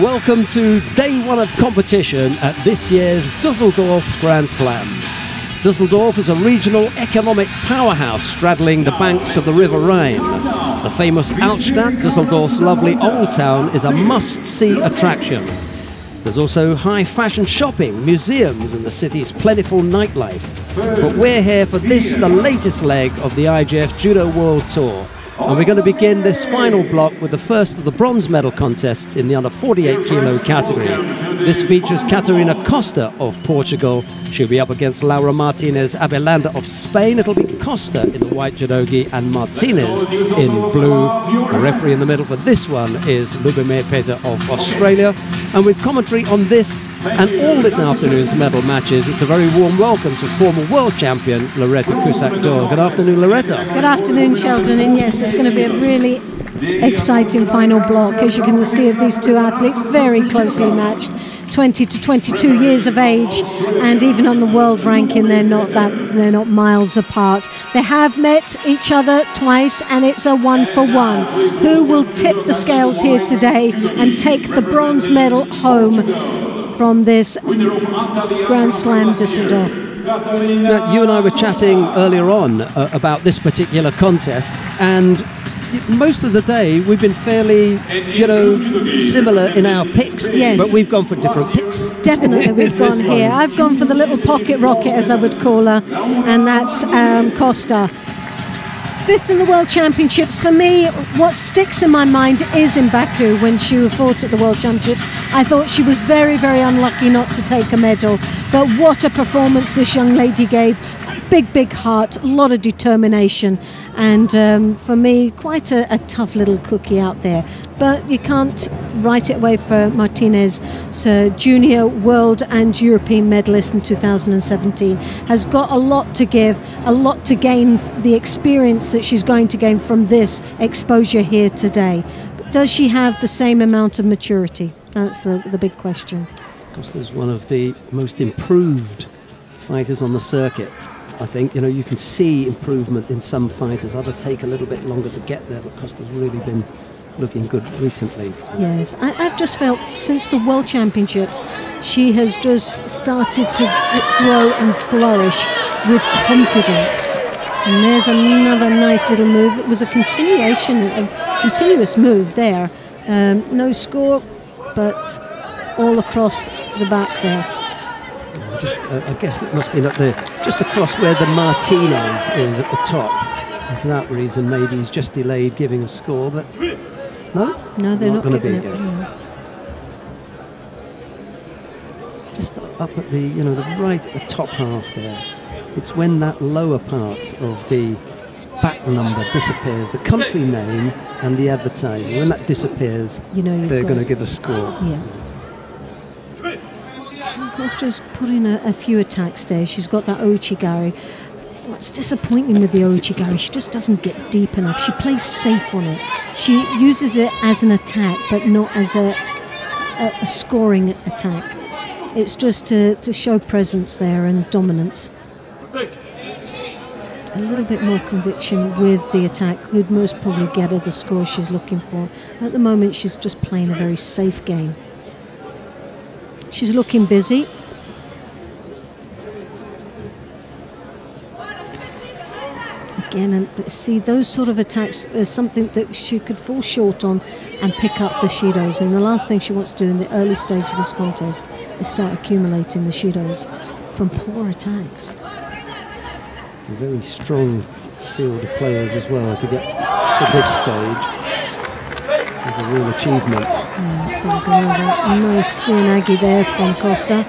Welcome to day one of competition at this year's Düsseldorf Grand Slam. Düsseldorf is a regional economic powerhouse straddling the banks of the River Rhine. The famous Altstadt, Düsseldorf's lovely old town, is a must-see attraction. There's also high fashion shopping, museums and the city's plentiful nightlife. But we're here for this, the latest leg of the IGF Judo World Tour. And we're going to begin this final block with the first of the bronze medal contests in the under 48 kilo category. This features Catarina Costa of Portugal. She'll be up against Laura Martinez Abelanda of Spain. It'll be Costa in the white judogi and Martinez in blue. The referee in the middle for this one is Lubomir Peter of Australia. And with commentary on this and all this afternoon's medal matches, it's a very warm welcome to former world champion Loretta Cusack-Doyle. Good afternoon, Loretta. Good afternoon, Sheldon. And yes, it's going to be a really exciting final block. As you can see, these two athletes very closely matched, 20 to 22 years of age, and even on the world ranking, they're not miles apart. They have met each other twice, and it's a 1-for-1. Who will tip the scales here today and take the bronze medal home from this Grand Slam Düsseldorf? Now, you and I were chatting earlier on about this particular contest, and most of the day we've been fairly, similar in our picks. Yes. But we've gone for different picks. Definitely we've gone here. I've gone for the little pocket rocket, as I would call her, and that's Costa. Fifth in the World Championships. For me, what sticks in my mind is in Baku when she fought at the World Championships. I thought she was very, very unlucky not to take a medal. But what a performance this young lady gave. Big heart, a lot of determination. And for me, quite a tough little cookie out there. But you can't write it away for Martinez. So junior world and European medalist in 2017 has got a lot to give, a lot to gain, the experience that she's going to gain from this exposure here today. But does she have the same amount of maturity? That's the big question. Costa's one of the most improved fighters on the circuit. I think, you can see improvement in some fighters. Others take a little bit longer to get there, but Costa's really been looking good recently. Yes, I've just felt since the World Championships, she has just started to grow and flourish with confidence. And there's another nice little move. It was a continuous move there. No score, but all across the back there. I guess it must be just across where the Martinez is at the top. And for that reason, maybe he's just delayed giving a score, but no, they're not going to be it. Here. Just up at the, right at the top half there. It's when that lower part of the back number disappears, the country name and the advertising. When that disappears, they're going to give a score. Yeah. Costa's put in a few attacks there. She's got that Ouchigari. What's disappointing with the Ouchigari, she just doesn't get deep enough. She plays safe on it. She uses it as an attack, but not as a scoring attack. It's just to show presence there and dominance. A little bit more conviction with the attack would most probably get her the score she's looking for. At the moment, she's just playing a very safe game. She's looking busy. Again, and see, those sort of attacks is something that she could fall short on and pick up the shidos. And the last thing she wants to do in the early stage of this contest is start accumulating the shidos from poor attacks. A very strong field of players as well to get to this stage. It's a real achievement. Yeah, there's another nice Sianagi there from Costa.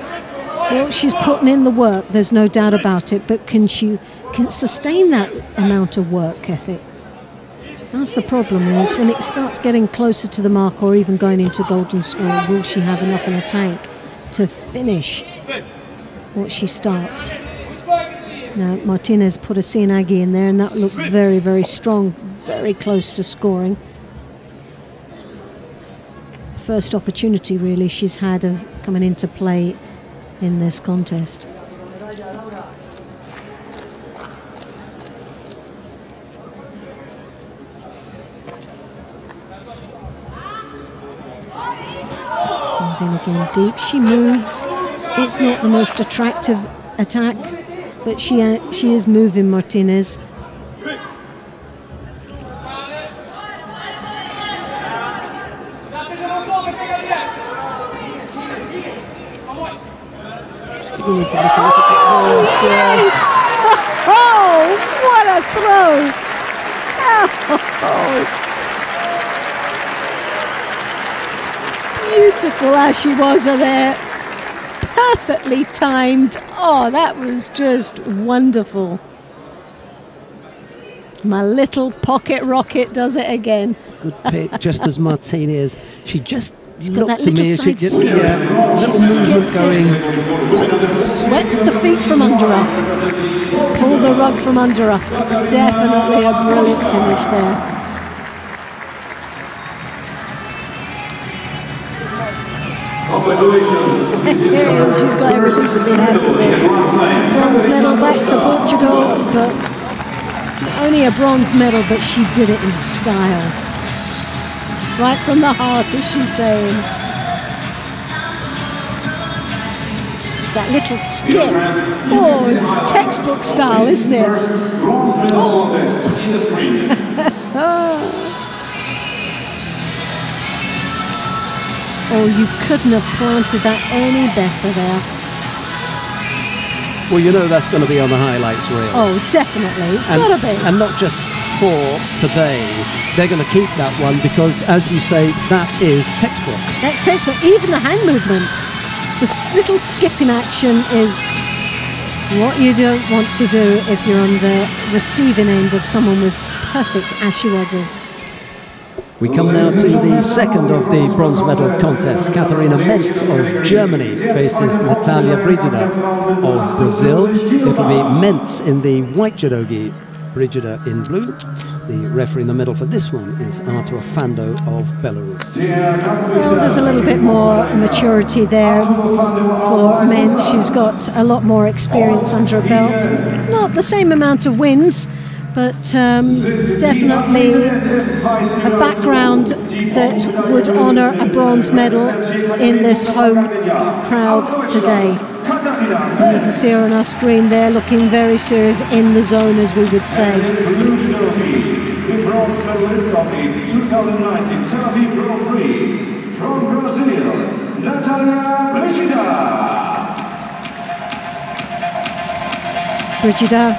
Well, she's putting in the work, there's no doubt about it, but can she sustain that amount of work ethic? That's the problem, is when it starts getting closer to the mark or even going into golden score, will she have enough in the tank to finish what she starts? Now, Martinez put a Sianagi in there, and that looked very, very strong, very close to scoring. First opportunity really she's had of coming into play in this contest. in again, deep. She moves. It's not the most attractive attack, but she is moving, Martinez. Oh, yes! Oh, what a throw! Oh. Beautiful Ashiwaza there. Perfectly timed. Oh, that was just wonderful. My little pocket rocket does it again. Good pick, just as Martinez. She just looked to me as she skip. going. Swept the feet from under her. Pulled the rug from under her. Definitely a brilliant finish there. She's got everything to be happy with. Bronze medal back to Portugal, but only a bronze medal, but she did it in style. Right from the heart, as she's saying. That little skip. Oh, textbook style, isn't it? Oh, you couldn't have planted that any better there. Well, you know that's going to be on the highlights reel. Oh, definitely. It's got to be. And not just for today. They're going to keep that one because, as you say, that is textbook. That's textbook. Even the hand movements. This little skipping action is what you don't want to do if you're on the receiving end of someone with perfect ashiwazas. We come now to the second of the bronze medal contests. Katharina Mentz of Germany faces Natalia Brigida of Brazil. It'll be Mentz in the white judogi, Brigida in blue. The referee in the middle for this one is Artur Fando of Belarus. Well, there's a little bit more maturity there for Mentz. She's got a lot more experience under her belt. Not the same amount of wins, but definitely a background that would honour a bronze medal in this home crowd today. And you can see her on our screen there looking very serious, in the zone, as we would say. The bronze medalist of the 2019 Tel Aviv Grand Prix from Brazil, Natalia Brigida. Brigida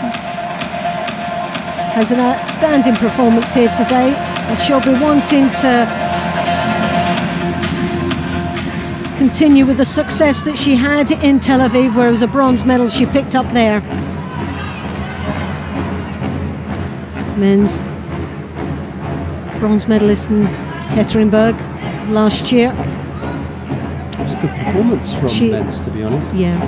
has an outstanding performance here today, and she'll be wanting to continue with the success that she had in Tel Aviv, where it was a bronze medal she picked up there. Men's bronze medalist in Ekaterinburg last year. It was a good performance from Mentz, to be honest. Yeah.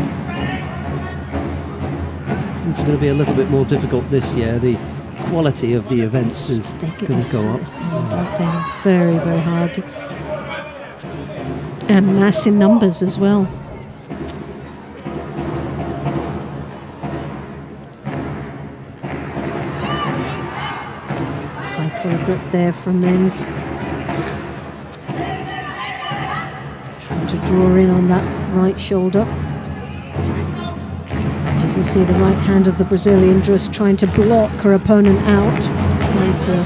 It's going to be a little bit more difficult this year. The quality of the events is going to go up. Very, very hard. And mass in numbers as well. High collar grip there from Mentz. Trying to draw in on that right shoulder. You can see the right hand of the Brazilian just trying to block her opponent out, trying to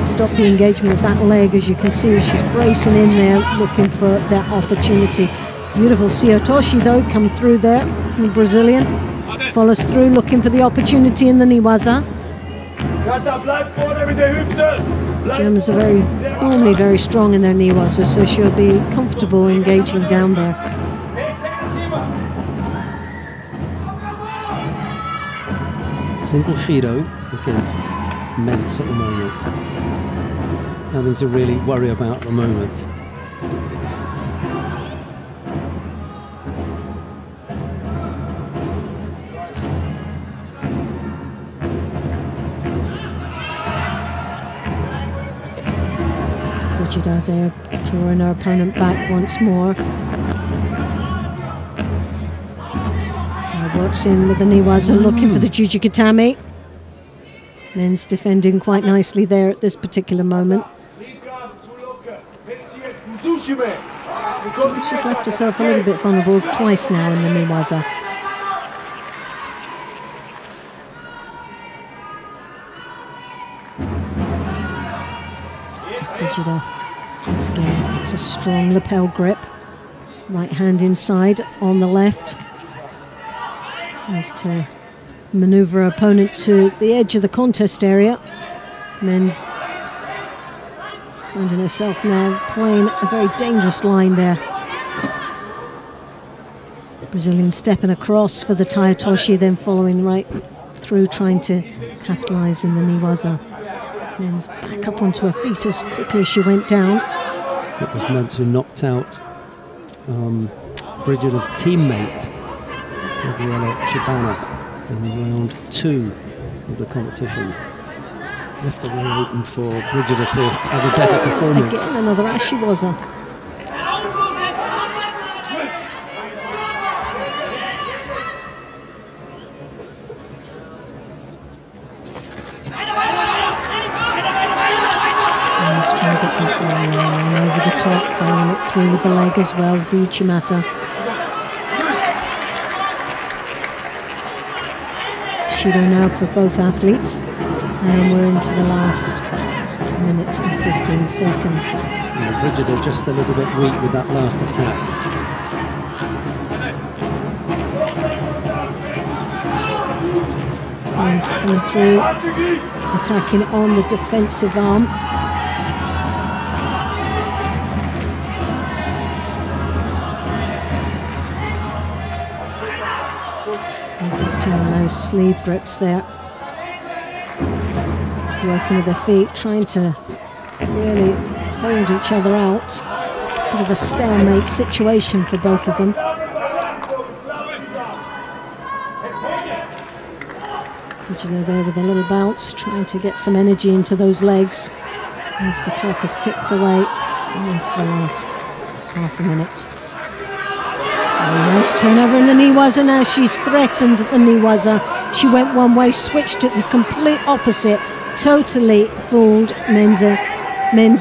stop the engagement of that leg. As you can see, she's bracing in there, looking for that opportunity. Beautiful Siotoshi, though, come through there. The Brazilian follows through, looking for the opportunity in the Niwaza. Germans are normally very strong in their Niwaza, so she'll be comfortable engaging down there. Single Shido against Mentz at the moment. Nothing to really worry about at the moment. Brigida there, drawing her opponent back once more. Works in with the Niwaza, looking for the Jujikatami. Mentz defending quite nicely there at this particular moment. She's left herself a little bit vulnerable twice now in the Newaza. Brigida, once again, it's a strong lapel grip. Right hand inside on the left. Tries to manoeuvre her opponent to the edge of the contest area. Men's finding herself now playing a very dangerous line there. Brazilian stepping across for the Taitoshi, then following right through, trying to capitalise in the Newaza. Men's back up onto her feet as quickly as she went down. It was meant to knocked out Brigida's teammate, Gabriela Shibana, in round 2 of the competition. Left the way open for Brigida to have a better performance. Again, another Ashiwaza. Let's try and get that line over the top, firing it through with the leg as well, with the Uchimata. Judo now for both athletes. And we're into the last minute and 15 seconds. Yeah, Brigida just a little bit weak with that last attack. Lines coming through, attacking on the defensive arm. Doing those sleeve grips there. Working with their feet, trying to really hold each other out. Bit of a stalemate situation for both of them. Brigida there with a little bounce, trying to get some energy into those legs as the clock has ticked away into the last half a minute. Oh, nice turnover in the Newaza now. She's threatened the Newaza. She went one way, switched it the complete opposite. Totally fooled Men's,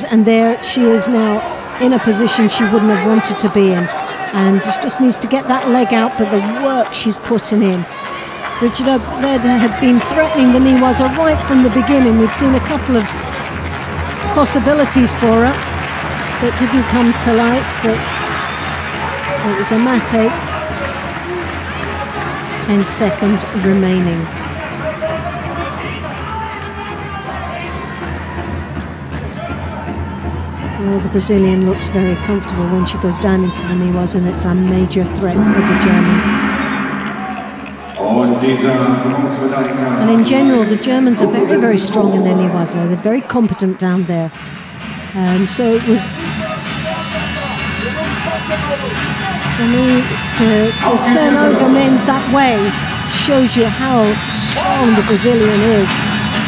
and there she is now in a position she wouldn't have wanted to be in, and she just needs to get that leg out. But the work she's putting in, Brigida had been threatening the Newaza right from the beginning. We'd seen a couple of possibilities for her that didn't come to light, but it was a mate. 10 seconds remaining. Well, the Brazilian looks very comfortable when she goes down into the Newaza, and it's a major threat for the German. And in general, the Germans are very, very strong in their Newaza. They're very competent down there. So it was for me to turn over Men's that way shows you how strong the Brazilian is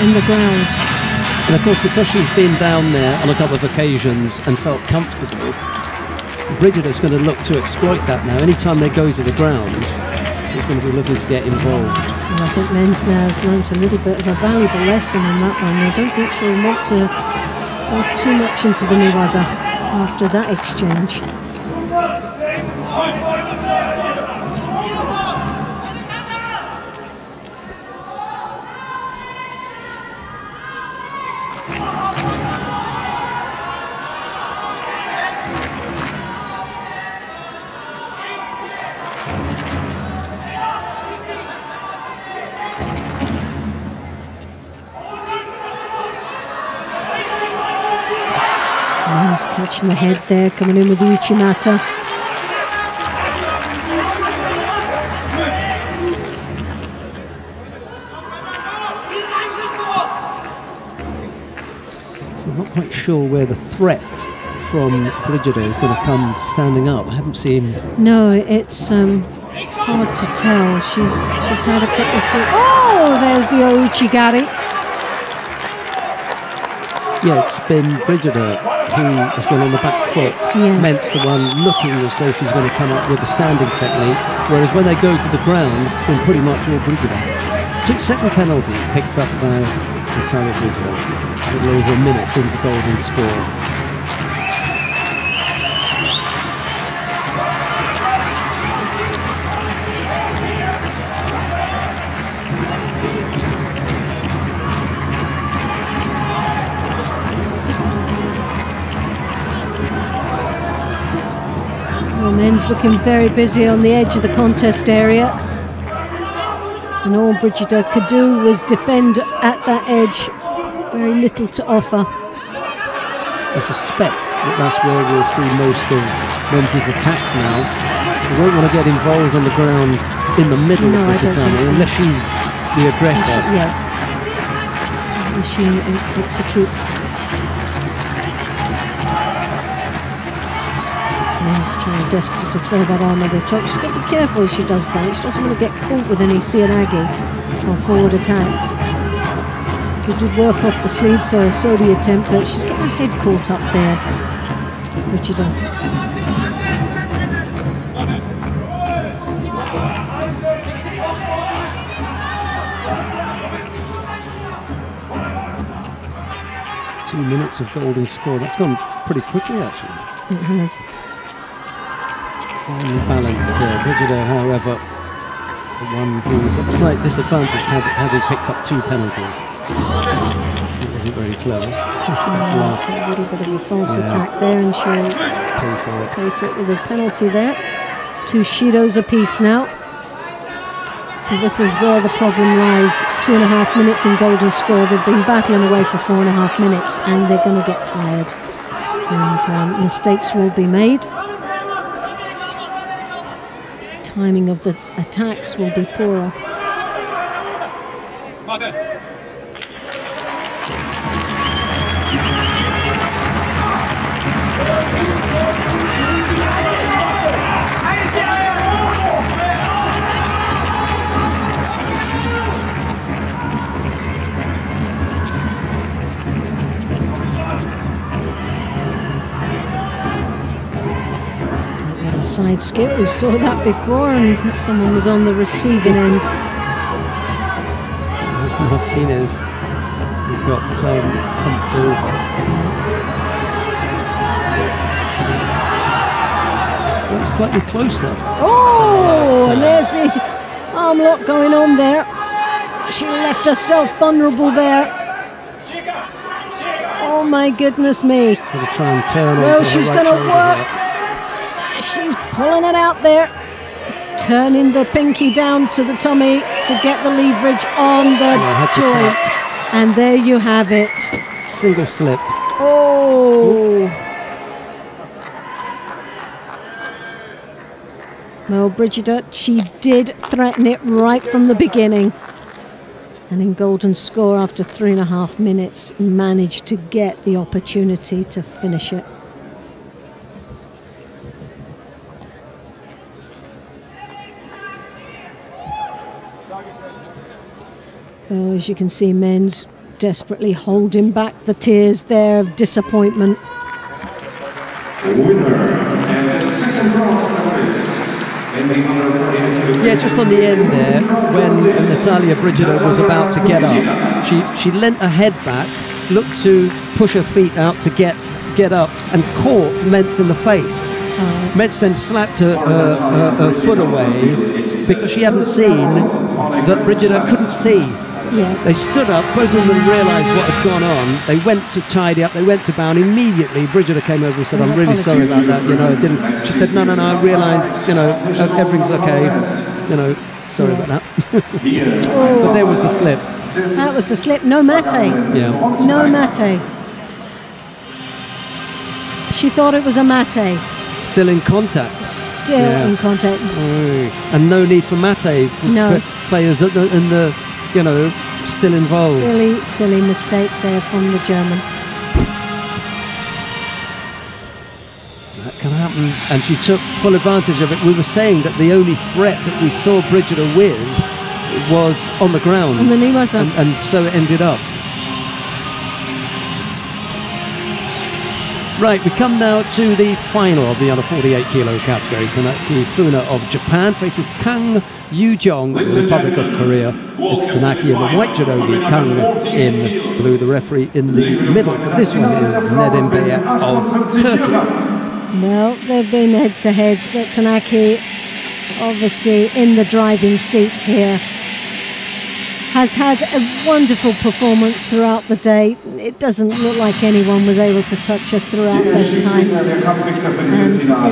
in the ground. And of course, because she's been down there on a couple of occasions and felt comfortable, Brigida's going to look to exploit that now. Anytime they go to the ground, she's going to be looking to get involved. And I think Men's now has learnt a little bit of a valuable lesson in that one. I don't think she'll want to go too much into the Newaza after that exchange. Men's catching the head there, coming in with the Uchimata. I'm not quite sure where the threat from Brigida is going to come standing up. I haven't seen... No, it's hard to tell. She's had a couple of... Oh, there's the Ouchigari. Yeah, it's been Brigida who has gone on the back foot. Yes. Ment's the one looking as though she's going to come up with a standing technique, whereas when they go to the ground, it's been pretty much all Brigida. Second penalty picked up by Natalia Brigida. A little over a minute into golden score. Men's looking very busy on the edge of the contest area. And all Brigida could do was defend at that edge. Very little to offer. I suspect that that's where we'll see most of Menzies' attacks now. We won't want to get involved on the ground in the middle of the katana unless she's the aggressor. She executes. She's trying desperately to throw that arm over the top. She's got to be careful if she does that. She doesn't want to get caught with any Serenagi or forward attacks. She did work off the sleeve, so a Sodi attempt, but she's got her head caught up there. Brigida. Two minutes of golden score. That's gone pretty quickly, actually. It has. Finely balanced here. Brigida, however, the one who was at a slight disadvantage having picked up 2 penalties. It wasn't very clever. A little bit of a false attack there, and she'll pay for it with a penalty there. 2 Shidos apiece now. So this is where the problem lies. 2.5 minutes in golden score. They've been battling away for 4.5 minutes, and they're going to get tired. And mistakes will be made. Timing of the attacks will be poorer. Side skip, we saw that before, and someone was on the receiving end. Martinez, we've got pumped over. Slightly closer. Oh, and there's the arm lock going on there. She left herself vulnerable there. Oh my goodness me. Gonna try and turn. Well, she's going to work. She's pulling it out there, turning the pinky down to the tummy to get the leverage on the joint. And there you have it. Single slip. Oh. Well, Brigida, she did threaten it right from the beginning. And in golden score, after 3.5 minutes, managed to get the opportunity to finish it. Oh, as you can see, Men's desperately holding back the tears there of disappointment. Winner and the second bronze medalist in the under 48 kg. Yeah, just on the end there, when Natalia Brigida was about to get up, she leant her head back, looked to push her feet out to get up, and caught Mentz in the face. Mentz then slapped her foot away because she hadn't seen that Brigida couldn't see. Yeah. They stood up, both of them realised what had gone on. They went to tidy up, they went to bow, and immediately Brigida came over and said, "I'm really sorry about that, I didn't." She said, no, I realised, everything's okay, sorry about that." But there was the slip. That was the slip, no mate. Yeah. No mate. She thought it was a mate. Still in contact. Still in contact. And no need for mate. No. Players still involved. Silly mistake there from the German. That can happen, and she took full advantage of it. We were saying that the only threat that we saw Brigida with was on the ground. On the knee was up. And so it ended up. Right, we come now to the final of the under 48 kilo category. Tanaki Funa of Japan faces Kang Yu-jong of the Republic of Korea. It's Tanaki in the white judogi, Kang in blue. The referee in the middle for this one is Nedim Beyat of Turkey. Well, they've been heads-to-heads, but Tanaki obviously in the driving seat here. has had a wonderful performance throughout the day. It doesn't look like anyone was able to touch her throughout this time. And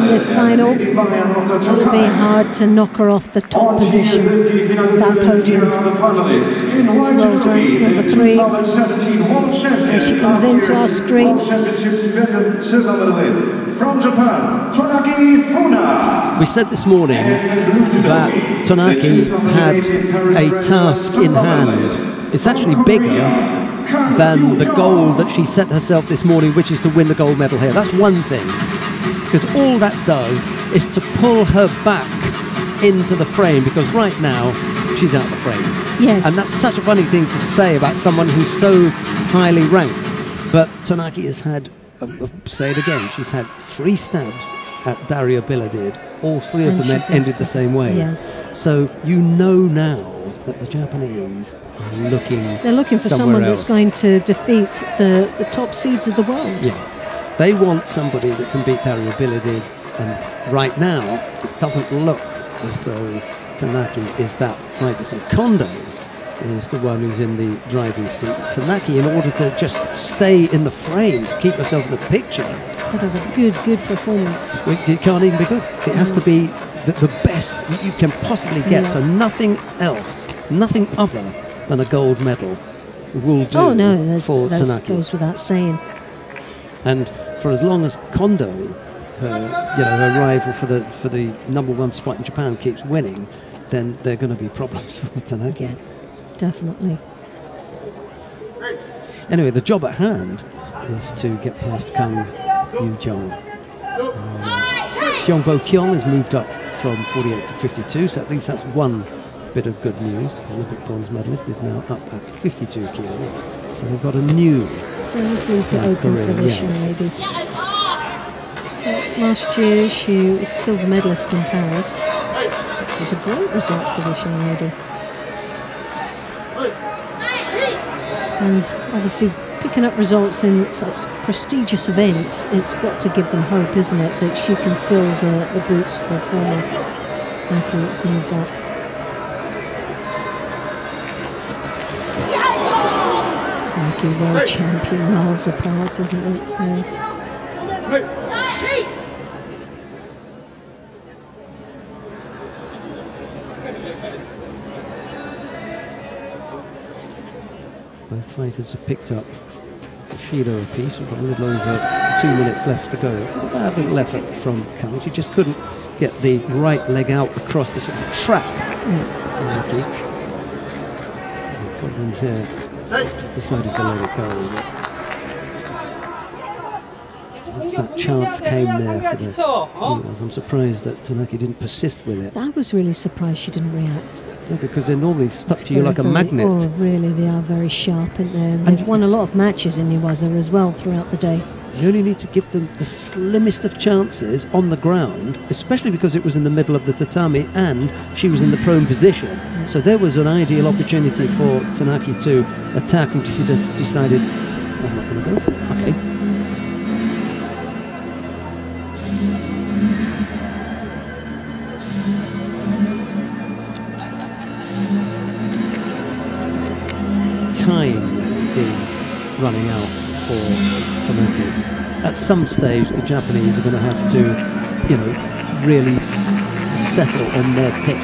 in this final, it'll be hard to knock her off the top position of that podium. World rank number 3. As she comes into our screen. From Japan, Tsunaki Funa. We said this morning that Tsunaki had a task in hand. It's actually bigger than the goal that she set herself this morning, which is to win the gold medal here. That's one thing, because all that does is to pull her back into the frame, because right now she's out of the frame. Yes. And that's such a funny thing to say about someone who's so highly ranked. But Tsunaki has had, I'll say it again, she's had 3 stabs at Daria Biladid. All 3 of them ended the same way. Yeah. So you know now that the Japanese are looking. They're looking for someone else. that's going to defeat the top seeds of the world. Yeah. They want somebody that can beat Daria Biladid, and right now it doesn't look as though Tsunaki is that fighter. So Kondo is the one who's in the driving seat. Tsunaki, in order to just stay in the frame, to keep herself in the picture, It's got to have a good performance. it can't even be good. It has to be the best that you can possibly get. Yeah. So nothing else, nothing other than a gold medal will do. Oh no, that Tsunaki. goes without saying. And for as long as Kondo, her rival for the #1 spot in Japan, keeps winning, then there are going to be problems for Tsunaki. Yeah, definitely. Anyway, the job at hand is to get past Kang Yu-jong. Jeong Bo-kyung has moved up from 48 to 52, so at least that's one bit of good news. The Olympic bronze medalist is now up at 52 kilos, so they've got a new. So this leaves it open career, for this young lady. Last year she was silver medalist in Paris, which was a great result for this young lady. And obviously picking up results in such prestigious events, it's got to give them hope, isn't it, that she can fill the boots for former athletes moved up. Tsunaki, world champion, miles apart, isn't it? Yeah. Both fighters have picked up a feeder apiece. We've got a little over 2 minutes left to go. It's a bad little effort from Kang. She just couldn't get the right leg out across the sort of trap. Tsunaki. Problems here. Just decided to let it go. Once that chance came there for the Eagles, I'm surprised that Tsunaki didn't persist with it. I was really surprised she didn't react. Yeah, because they're normally stuck to you like a magnet. Oh, really, they are very sharp, aren't they? And they've won a lot of matches in Iwaza as well throughout the day. You only need to give them the slimmest of chances on the ground, especially because it was in the middle of the tatami and she was in the prone position. So there was an ideal opportunity for Tsunaki to attack, and she just decided, I'm not going to go for it. Okay. Time is running out for Tsunaki. At some stage, the Japanese are going to have to, really settle on their pick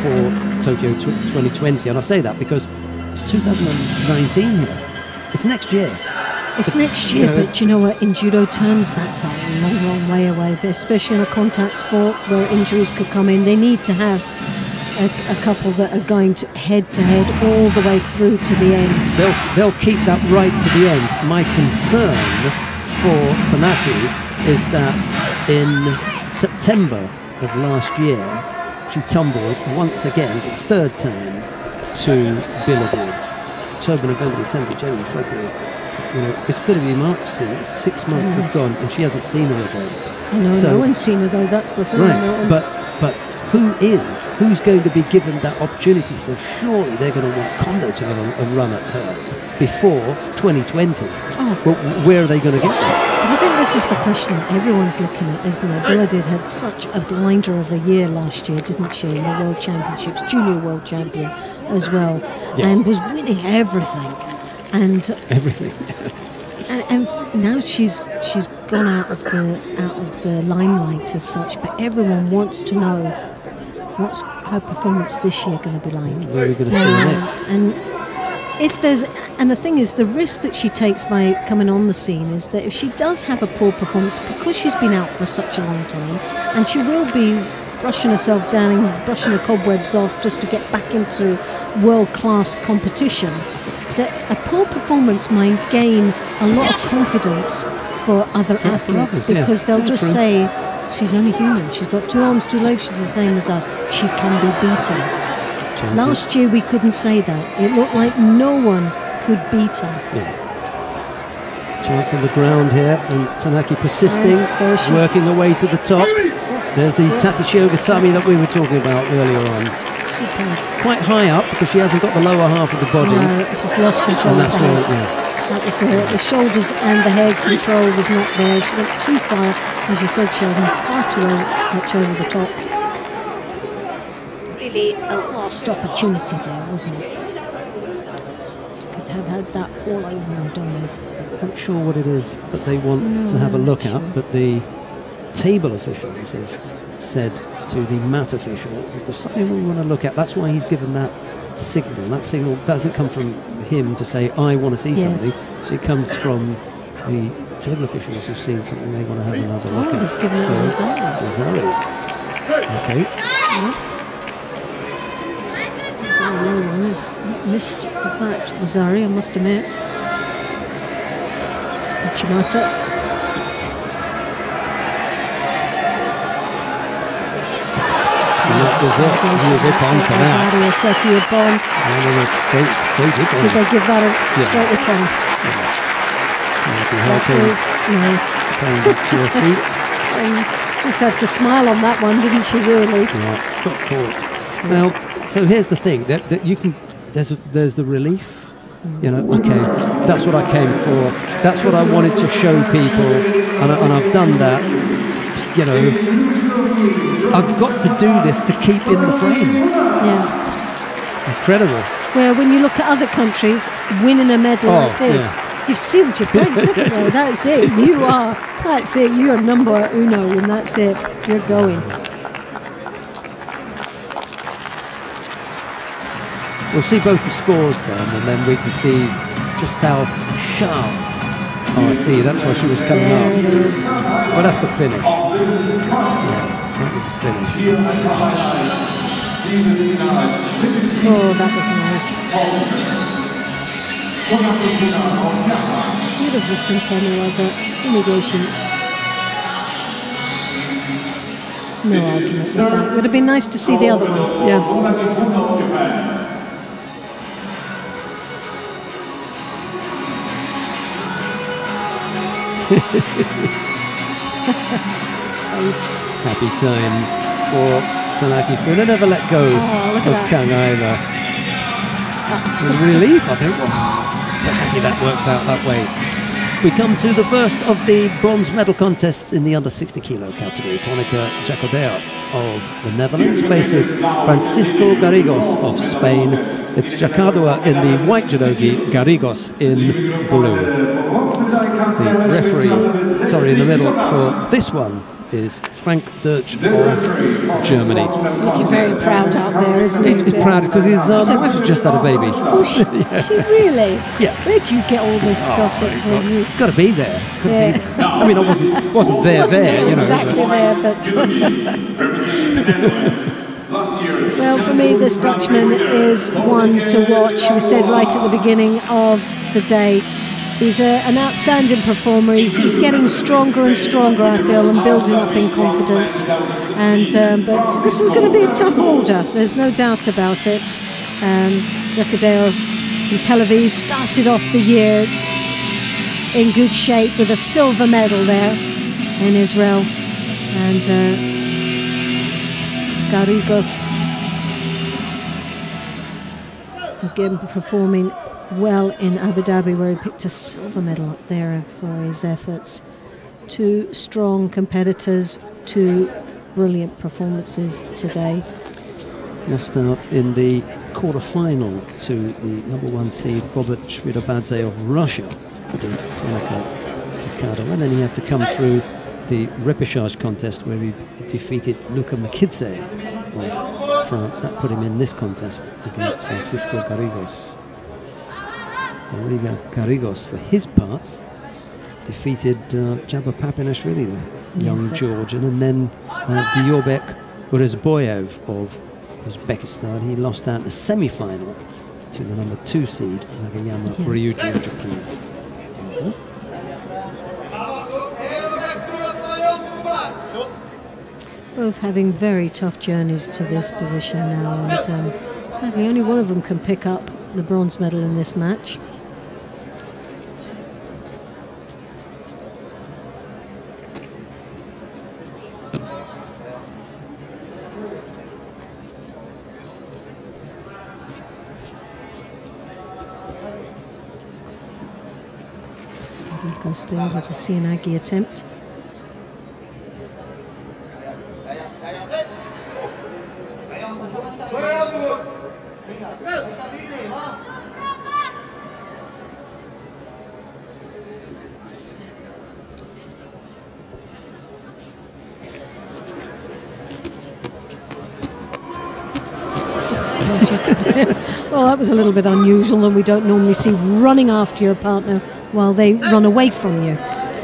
for Tokyo 2020. And I say that because 2019 here, it's next year. It's next year, but you know what? In judo terms, that's a long, long way away. But especially in a contact sport where injuries could come in, they need to have a couple that are going to head all the way through to the end. They'll keep that right to the end. My concern for Tsunaki is that in September of last year, she tumbled once again, for the 3rd time, to Biladid. October, November, December, January, February. It's going to be March soon. 6 months have gone, and she hasn't seen her again. No one's seen her though. That's the thing. Right, but who's going to be given that opportunity? So surely they're going to want Kondo to have a run at her before 2020. Oh. Well, where are they going to get that? I think This is the question that everyone's looking at, isn't it? Biladid had such a blinder of a year last year, didn't she, in the World Championships, Junior World Champion as well, and was winning everything. And and now she's gone out of the limelight as such, but everyone wants to know what's her performance this year going to be like. Where are we going to see her next? And the thing is, the risk that she takes by coming on the scene is that if she does have a poor performance, because she's been out for such a long time, and she will be brushing herself down, brushing the cobwebs off just to get back into world-class competition, that a poor performance might gain a lot of confidence for other athletes, because they'll just say, she's only human, she's got 2 arms, 2 legs, she's the same as us, she can be beaten. Last year we couldn't say that. It looked like no one could beat her. Chance on the ground here, and Tanaki persisting, working her way to the top. There's the Tatsujio Gatami that we were talking about earlier on. Superb. Quite high up, because she hasn't got the lower half of the body. No, she's lost control of the head. That was the shoulders and the head control was not there. She went too far. As you said, Sheldon, far too much over the top. Really a lost opportunity there, wasn't it? She could have had that all over and done with. I'm not sure what it is that they want to have a look at, but the table officials have said to the mat official, there's something we want to look at. That's why he's given that signal. That signal doesn't come from him to say, I want to see something. It comes from the table officials who've seen something they want to have another look at. Given it Rosario. Okay. Missed that, Rosario, I must admit. Chimata. That was it. He was up on for that. Rosario set the up on. Straight up on. Did they give that a straight up on? That was nice. Coming back to her feet. And just had to smile on that one, didn't she, really? Yeah, got caught. Now, so here's the thing, that you can, there's the relief, you know, okay, that's what I came for, that's what I wanted to show people, and I've done that, you know, I've got to do this to keep in the frame. Yeah. Incredible. Well, when you look at other countries winning a medal like this, you've seen what your place, haven't you? That's it, that's it, you're number uno, and that's it, you're going. We'll see both the scores then, and then we can see just how sharp. Oh, I see, that's why she was coming up. It is. Well, that's the finish. Yeah, that was the finish. Oh, that was nice. Beautiful Santana was it? Sumigation. No argument with that. Would have been nice to see the other one. Yeah. Happy times for Tanaki Fu. They never let go of Kang either. Relief, I think. So happy that worked out that way. We come to the first of the bronze medal contests in the under 60 kilo category. Tonica Jacodea of the Netherlands faces Francisco Garrigos of Spain. It's Jacadua in the white judogi, Garrigos in blue. The referee, in the middle for this one is Frank Dirch of Germany. Looking very proud out there, isn't he? He's proud because his wife has just had a baby. Oh, she really? Yeah. Where do you get all this gossip from? You? Got to be there. Be there. I mean, I wasn't there, you know. Exactly there, but... Well, for me, this Dutchman is one to watch. We said right at the beginning of the day, he's an outstanding performer. He's getting stronger and stronger, I feel, and building up in confidence. And but this is going to be a tough order. There's no doubt about it. Jacodeo in Tel Aviv started off the year in good shape with a silver medal there in Israel. And Garrigos again performing well in Abu Dhabi, where he picked a silver medal up there for his efforts. Two strong competitors, two brilliant performances today. Lost out in the quarter-final to the #1 seed Robert Shvidobadze of Russia, and then he had to come through the repechage contest where he defeated Luka Makidze of France. That put him in this contest against Francisco Garrigos. Garrigos, for his part, defeated Jabba Papinashvili, the young Georgian, and then Diobek Urzboyev of Uzbekistan. He lost out in the semi-final to the #2 seed Nagayama Ryuji of Japan. Both having very tough journeys to this position now, and sadly only one of them can pick up the bronze medal in this match. Goes through with the Sienagi attempt. Well, that was a little bit unusual, and we don't normally see running after your partner while they run away from you.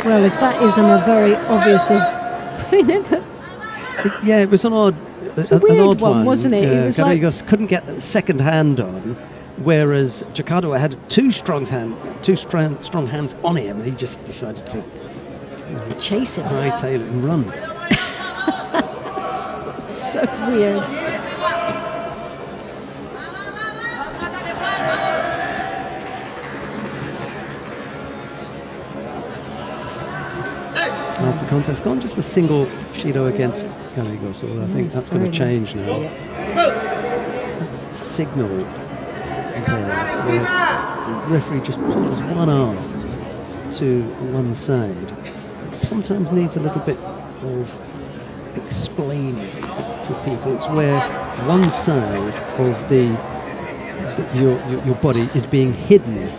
Well, if that isn't a very obvious yeah, it was an odd, it's a weird odd one, wasn't it? It was Garrigos couldn't get the second hand on, whereas Jakarta had two strong hands on him, and he just decided to chase it, hightail it, and run. So weird. After the contest gone, just a single Shido against Garrigos, so I think that's going to change now. Yeah. Signal there, where the referee just pulls one arm to one side. Sometimes needs a little bit of explaining for people. It's where one side of your body is being hidden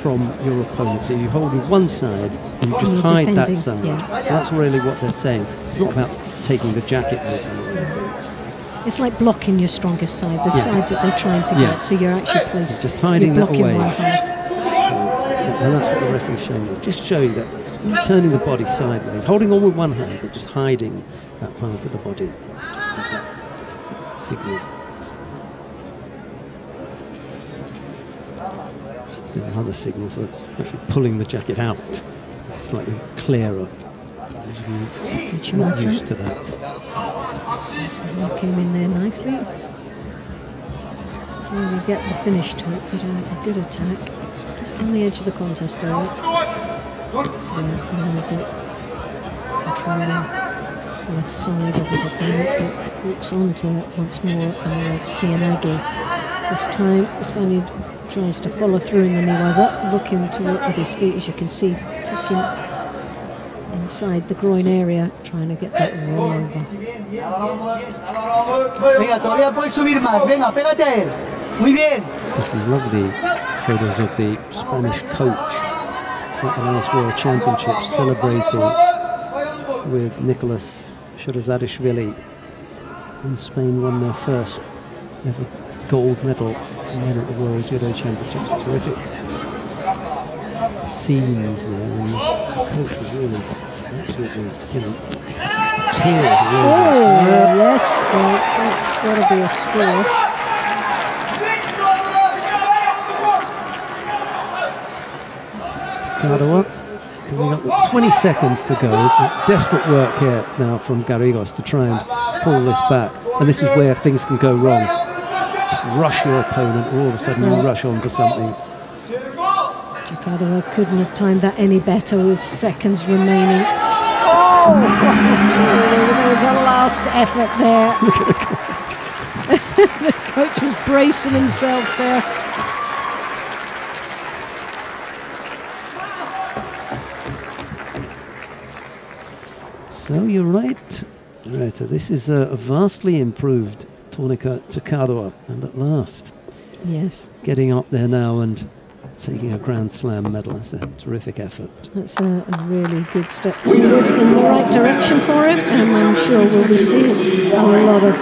from your opponent, so you hold with one side and you just hide that side. Yeah. So that's really what they're saying. It's not about taking the jacket open. It's like blocking your strongest side, the side that they're trying to get. So you're actually placed, just hiding that away. One half. And that's what the referee's showing you. Just showing that he's turning the body sideways, holding on with one hand, but just hiding that part of the body. Just gives that signal. There's another signal for actually pulling the jacket out. Slightly clearer. Not used to that. This one came in there nicely. Really get the finish to it, but a good attack. Just on the edge of the contest area. Controlling left side of his opponent, but walks onto it once more. Sienagi. This time, the Spaniard tries to follow through, and then he was up, looking to work with his feet, as you can see, taking inside the groin area, trying to get that roll over. Some lovely photos of the Spanish coach at the last World Championships celebrating with Nicolas Sherazadishvili when Spain won their first ever gold medal at the World Judo Championships. Terrific scenes there, and the coach was really absolutely, tears. Oh, yes, well, that's got to be a score. Takadawa coming up with 20 seconds to go. Desperate work here now from Garrigos to try and pull this back, and this is where things can go wrong. Just rush your opponent, or all of a sudden you rush onto something. Jakarta couldn't have timed that any better with seconds remaining. Oh, there was a last effort there. Look at the coach. The coach was bracing himself there. So you're right, Rita. This is a vastly improved Tonica Takadawa, and at last, yes, getting up there now and taking a Grand Slam medal. That's a terrific effort. That's a really good step forward in the right direction for him, and I'm sure we'll be seeing a lot of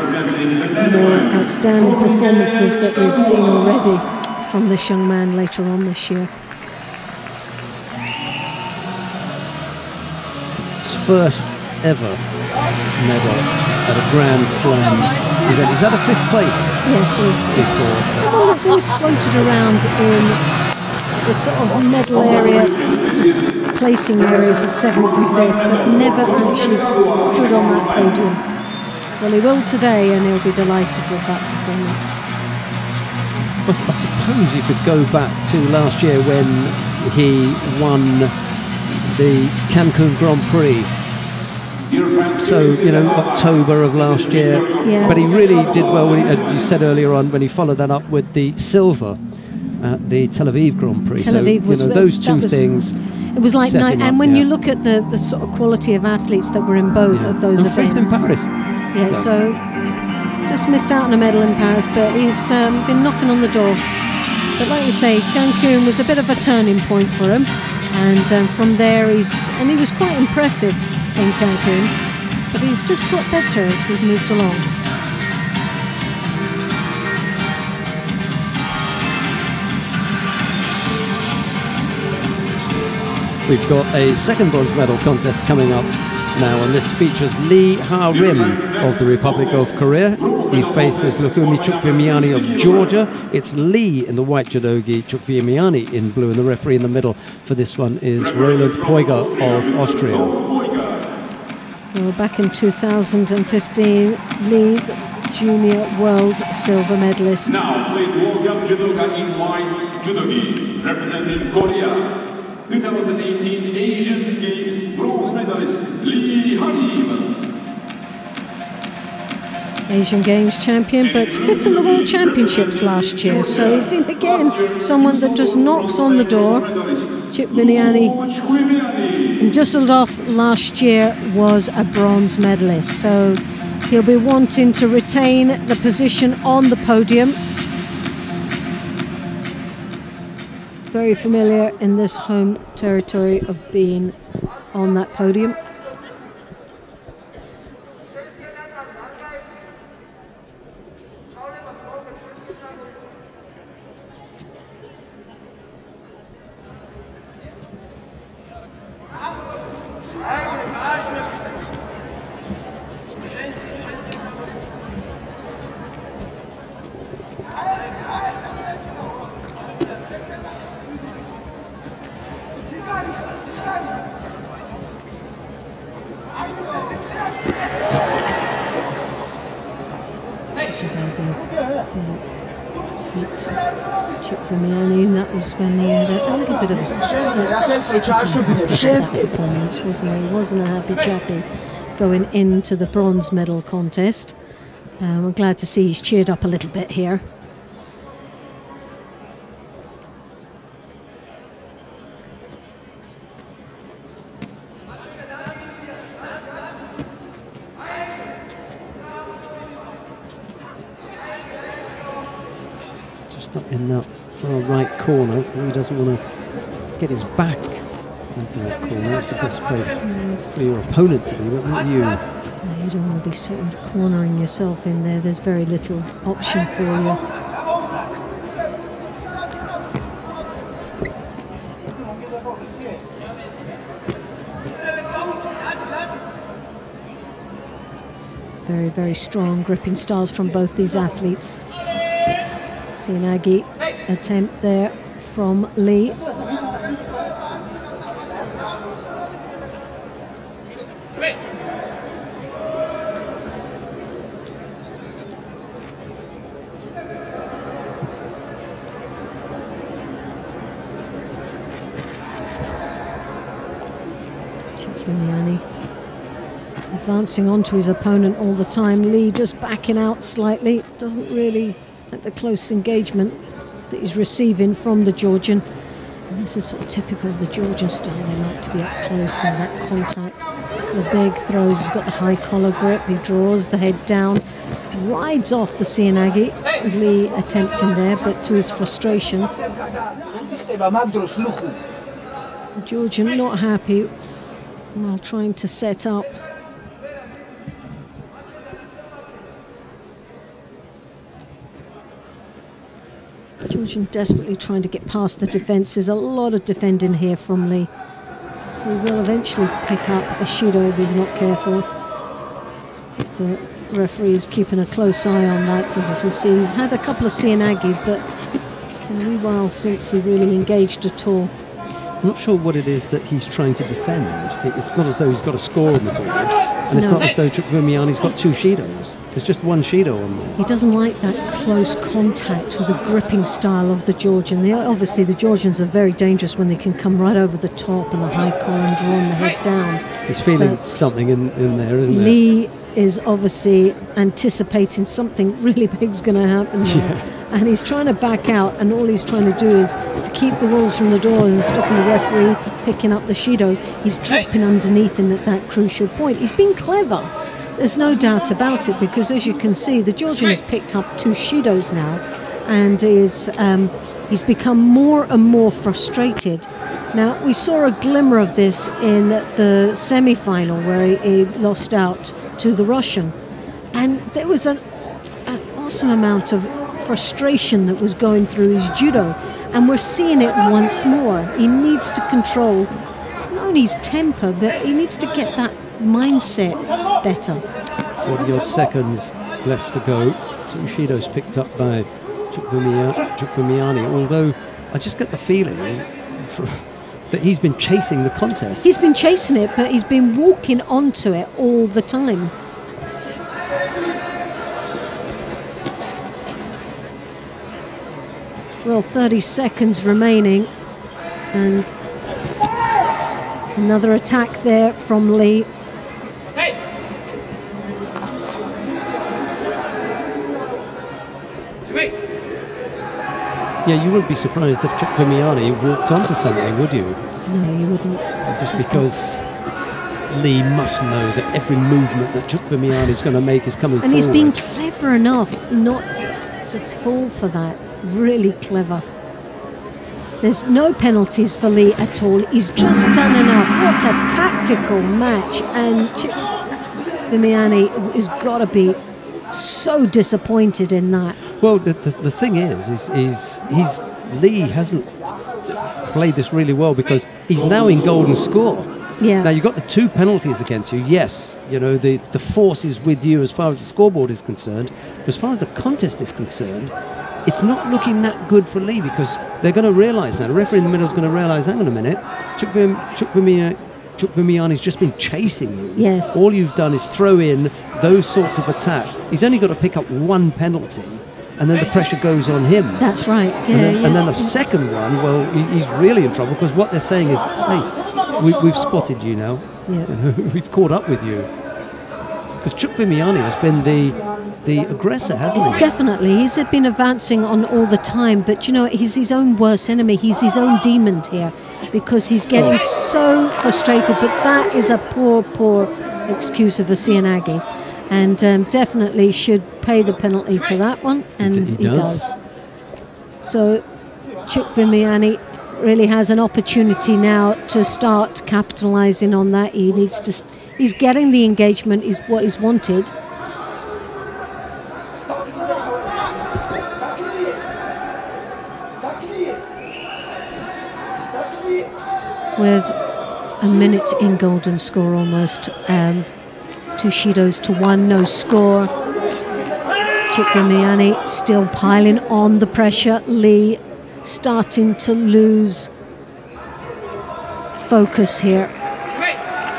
more outstanding performances that we've seen already from this young man later on this year. His first ever medal at a Grand Slam event. Is that a 5th place? Yes, he's someone that's always floated around in the sort of medal area, placing areas at 7th and 5th, but never actually stood on that podium. Well, he will today, and he'll be delighted with that performance. Well, I suppose you could go back to last year when he won the Cancun Grand Prix. So, you know, October of last year. Yeah. But he really did well, when as you said earlier on, when he followed that up with the silver at the Tel Aviv Grand Prix. Tel Aviv was, you know, those two things. It was like night, and when yeah. you look at the sort of quality of athletes that were in both of those and events. 5th in Paris. Yeah, so just missed out on a medal in Paris, but he's been knocking on the door. But like you say, Cancun was a bit of a turning point for him, and from there he was quite impressive in Cancun, but he's just got better as we've moved along. We've got a second bronze medal contest coming up now, and this features Lee Ha-rim of the Republic of Korea. He faces Lukumi Chukvimiani of Georgia. It's Lee in the white judogi, Chukvimiani in blue, and the referee in the middle for this one is Roland Poiger of Austria. Well, back in 2015, Lee, junior world silver medalist. Now, please welcome judoka in white judogi, representing Korea. 2018 Asian Games bronze medalist Lee Ha-rim. Asian Games champion, but 5th in the World Championships last year. So he's been, again, someone that just knocks on the door. Chukvimiani in Düsseldorf last year was a bronze medalist. So he'll be wanting to retain the position on the podium. Very familiar in this home territory of being on that podium. Chukvimiani, and that was when he had a little bit of that performance, wasn't he? He wasn't a happy chappy going into the bronze medal contest. I'm glad to see he's cheered up a little bit here. Up in that far right corner. He doesn't want to get his back into that corner. That's the best place for your opponent to be, but not you. No, you don't want to be sort of cornering yourself in there. There's very little option for you. Very, very strong gripping styles from both these athletes. Sinagi attempt there from Lee. Chukvimiani advancing onto his opponent all the time. Lee just backing out slightly. Doesn't really at the close engagement that he's receiving from the Georgian. And this is sort of typical of the Georgian style. They like to be up close and that contact. the big throws. He's got the high collar grip. He draws the head down, rides off the Serenagi. Lee attempting there, but to his frustration. The Georgian not happy while trying to set up. Georgian desperately trying to get past the defence. There's a lot of defending here from Lee. He will eventually pick up a Judo if he's not careful. The referee is keeping a close eye on that. As you can see, he's had a couple of Serenagis, but it's been a wee while since he really engaged at all. I'm not sure what it is that he's trying to defend. It's not as though he's got a score on the board, and it's not as though Chukvimiani's got two Shidos. There's just one Shido on there. He doesn't like that close contact with the gripping style of the Georgian. Obviously, the Georgians are very dangerous when they can come right over the top and the high collar and drawing the head down. He's feeling something in there, isn't there? Lee is obviously anticipating something really big's going to happen there. Yeah. And he's trying to back out, and all he's trying to do is to keep the rules from the door and stopping the referee picking up the Shido. He's dropping underneath him at that crucial point. He's been clever. There's no doubt about it, because as you can see, the Georgian has picked up two Shidos now and he's become more and more frustrated. Now, we saw a glimmer of this in the semi-final where he lost out to the Russian, and there was an awesome amount of frustration that was going through his Judo, and we're seeing it once more. He needs to control not only his temper, but he needs to get that mindset better. 40 odd seconds left to go. Two Shidos picked up by Chukvimiani, although I just get the feeling that he's been chasing the contest. He's been chasing it, but he's been walking onto it all the time. Well, 30 seconds remaining, and another attack there from Lee. Yeah, you wouldn't be surprised if Chukvimiani walked onto something, would you? No, you wouldn't. Just because Lee must know that every movement that Chukvimiani is going to make is coming forward. And he's been clever enough not to fall for that. Really clever. There's no penalties for Lee at all. He's just done enough. What a tactical match. And Chukvimiani has got to be so disappointed in that. Well, the thing is Lee hasn't played this really well, because he's now in golden score. Yeah. Now, you've got the two penalties against you. Yes, you know, the force is with you as far as the scoreboard is concerned. But as far as the contest is concerned, it's not looking that good for Lee, because they're going to realise now, the referee in the middle is going to realise, hang on a minute, Chukvimiani's just been chasing you. Yes. All you've done is throw in those sorts of attacks. He's only got to pick up one penalty, and then the pressure goes on him. That's right. Yeah, and then the second one, well, he's really in trouble, because what they're saying is, hey, we've spotted you now. Yeah. You know, we've caught up with you. Because Chukvimiani has been the aggressor, hasn't he? Definitely. He's been advancing on all the time, but you know, he's his own worst enemy. He's his own demon here, because he's getting so frustrated. But that is a poor excuse of a Serenagi, and definitely should pay the penalty for that one, and he does. So Chukvimiani really has an opportunity now to start capitalising on that. He needs to. He's getting the engagement, is what he's wanted. With a minute in golden score almost. 2 Shidos to 1, no score. Chukvimiani still piling on the pressure. Lee starting to lose focus here.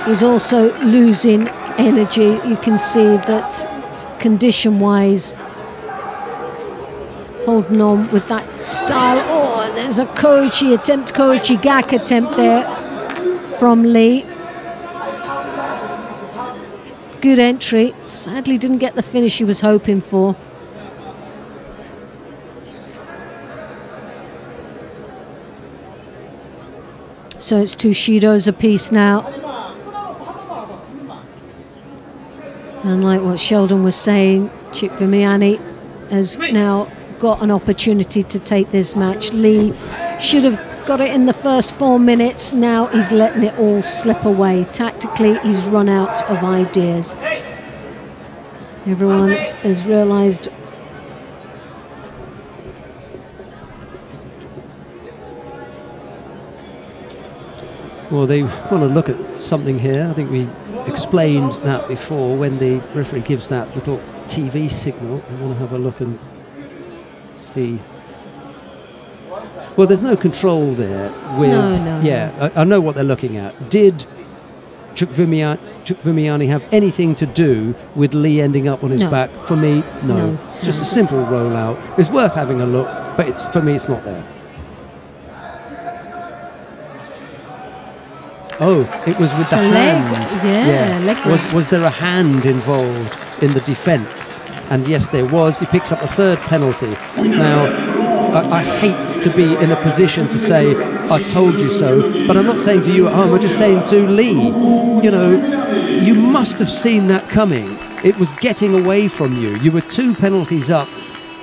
He's also losing energy. You can see that condition-wise, holding on with that style. Oh, and there's a Koichi gak attempt there from Lee. Good entry. Sadly didn't get the finish he was hoping for. So it's 2 Shidos apiece now. And like what Sheldon was saying, Chukvimiani has now got an opportunity to take this match. Lee should have got it in the first 4 minutes. Now he's letting it all slip away. Tactically, he's run out of ideas. Everyone has realised well, they want to look at something here. I think we explained that before. When the referee gives that little TV signal, they want to have a look and see. Well, there's no control there. With, No. I know what they're looking at. Did Chukvimiani have anything to do with Lee ending up on his back? For me, no. Just a simple rollout. It's worth having a look, but for me, it's not there. Oh, it was with the hand. Leg. Was there a hand involved in the defence? And yes, there was. He picks up the third penalty. Now, I hate to be in a position to say, I told you so, but I'm not saying to you at home, I'm just saying to Lee, you know, you must have seen that coming. It was getting away from you. You were 2 penalties up,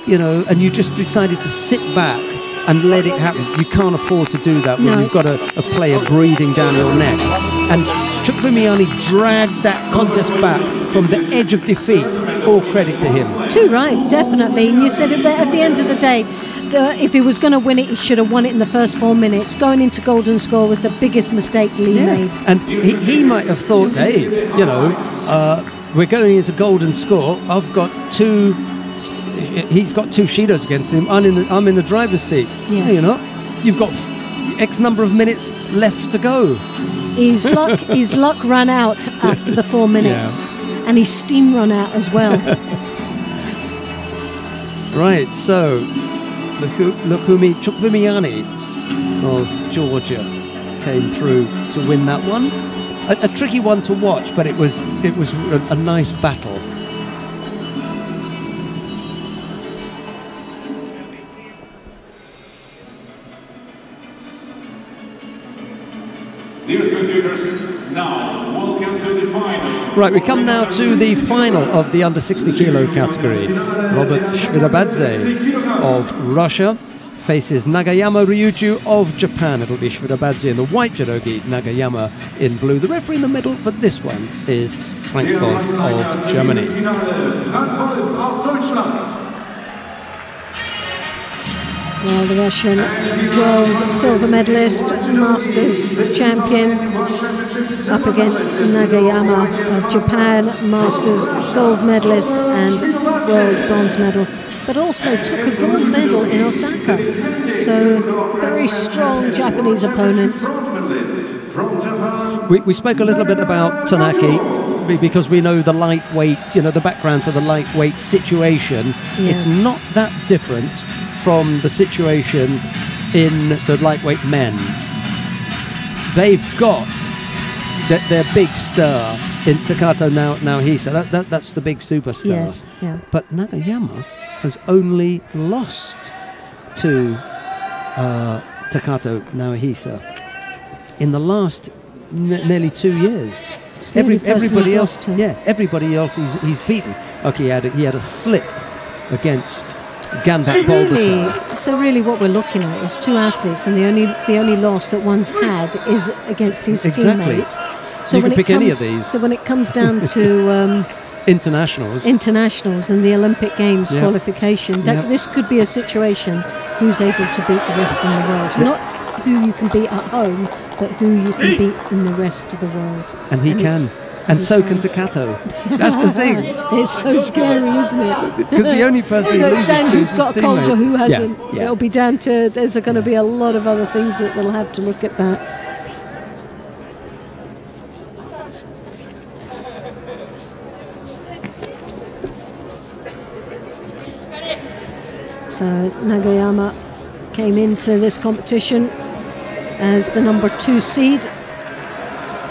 you know, and you just decided to sit back and let it happen. You can't afford to do that when you've got a player breathing down your neck. And Chukvimiani dragged that contest back from the edge of defeat. All credit to him. Too right, definitely. And you said it, but at the end of the day, if he was going to win it, he should have won it in the first 4 minutes. Going into golden score was the biggest mistake Lee made. And he might have thought, hey, you know, we're going into golden score. I've got 2... He's got 2 Shidos against him. I'm in the driver's seat. Yes. No, you're not. You've got X number of minutes left to go. His luck ran out after the 4 minutes, and his steam run out as well. Right, so Lukumi Chukvimiani of Georgia came through to win that one. A tricky one to watch, but it was a nice battle. Dear spectators, now welcome to the final. Right, we come now to the final of the under 60 kilo category. Robert Shvidabadze of Russia faces Nagayama Ryuju of Japan. It'll be Shvidabadze in the white judogi, Nagayama in blue. The referee in the middle for this one is Frankfurt of Germany. Well, the Russian world silver medalist, Masters champion, up against Nagayama of Japan, Masters gold medalist and world bronze medal, but also took a gold medal in Osaka. So, very strong Japanese opponent. We spoke a little bit about Tanaki because we know the lightweight, you know, the background to the lightweight situation. Yes. It's not that different from the situation in the lightweight men. They've got their big star in Takato Naohisa. That's the big superstar. Yes, yeah. But Nagayama has only lost to Takato Naohisa in the last nearly 2 years. Everybody else, everybody else he's beaten. Okay, he had a slip against Gandak. So really what we're looking at is 2 athletes, and the only loss that one's had is against his teammate. So you can pick any of these. So when it comes down to internationals and the Olympic Games qualification, this could be a situation who's able to beat the rest in the world. Not who you can beat at home, but who you can beat in the rest of the world. And he can. And so can Takato. That's the thing. It's so scary, isn't it? Because the only person so it's down who's got a cold or who hasn't. Yeah. It'll be down to, there's going to be a lot of other things that we'll have to look at that. So Nagayama came into this competition as the number 2 seed.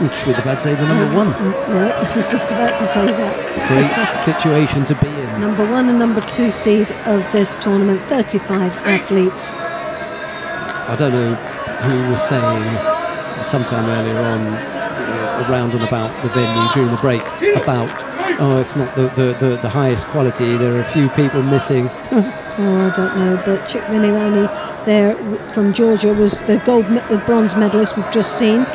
Which would have say the number 1. Yeah, I was just about to say that. Great situation to be in. Number 1 and number 2 seed of this tournament, 35 athletes. I don't know who was saying sometime earlier on, around and about the venue during the break, about oh, it's not the highest quality. There are a few people missing. Oh, I don't know, but Chikvinirani there from Georgia was the bronze medalist we've just seen,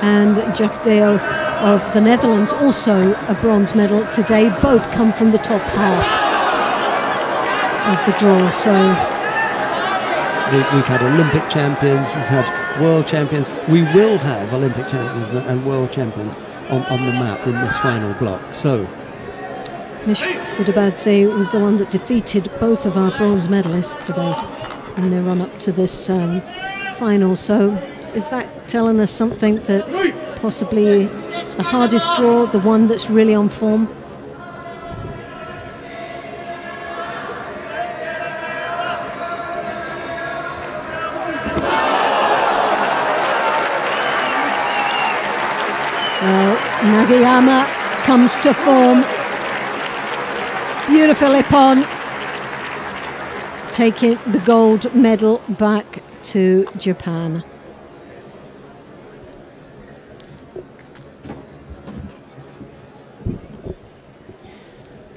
and Jakdeel of the Netherlands also a bronze medal today. Both come from the top half of the draw. So we've had Olympic champions, we've had world champions. We will have Olympic champions and world champions on the map in this final block. So Mish Budabadze was the one that defeated both of our bronze medalists today in their run up to this final. So is that telling us something that possibly the hardest draw, the one that's really on form? Well, Nagayama comes to form. Beautiful Ippon, taking the gold medal back to Japan.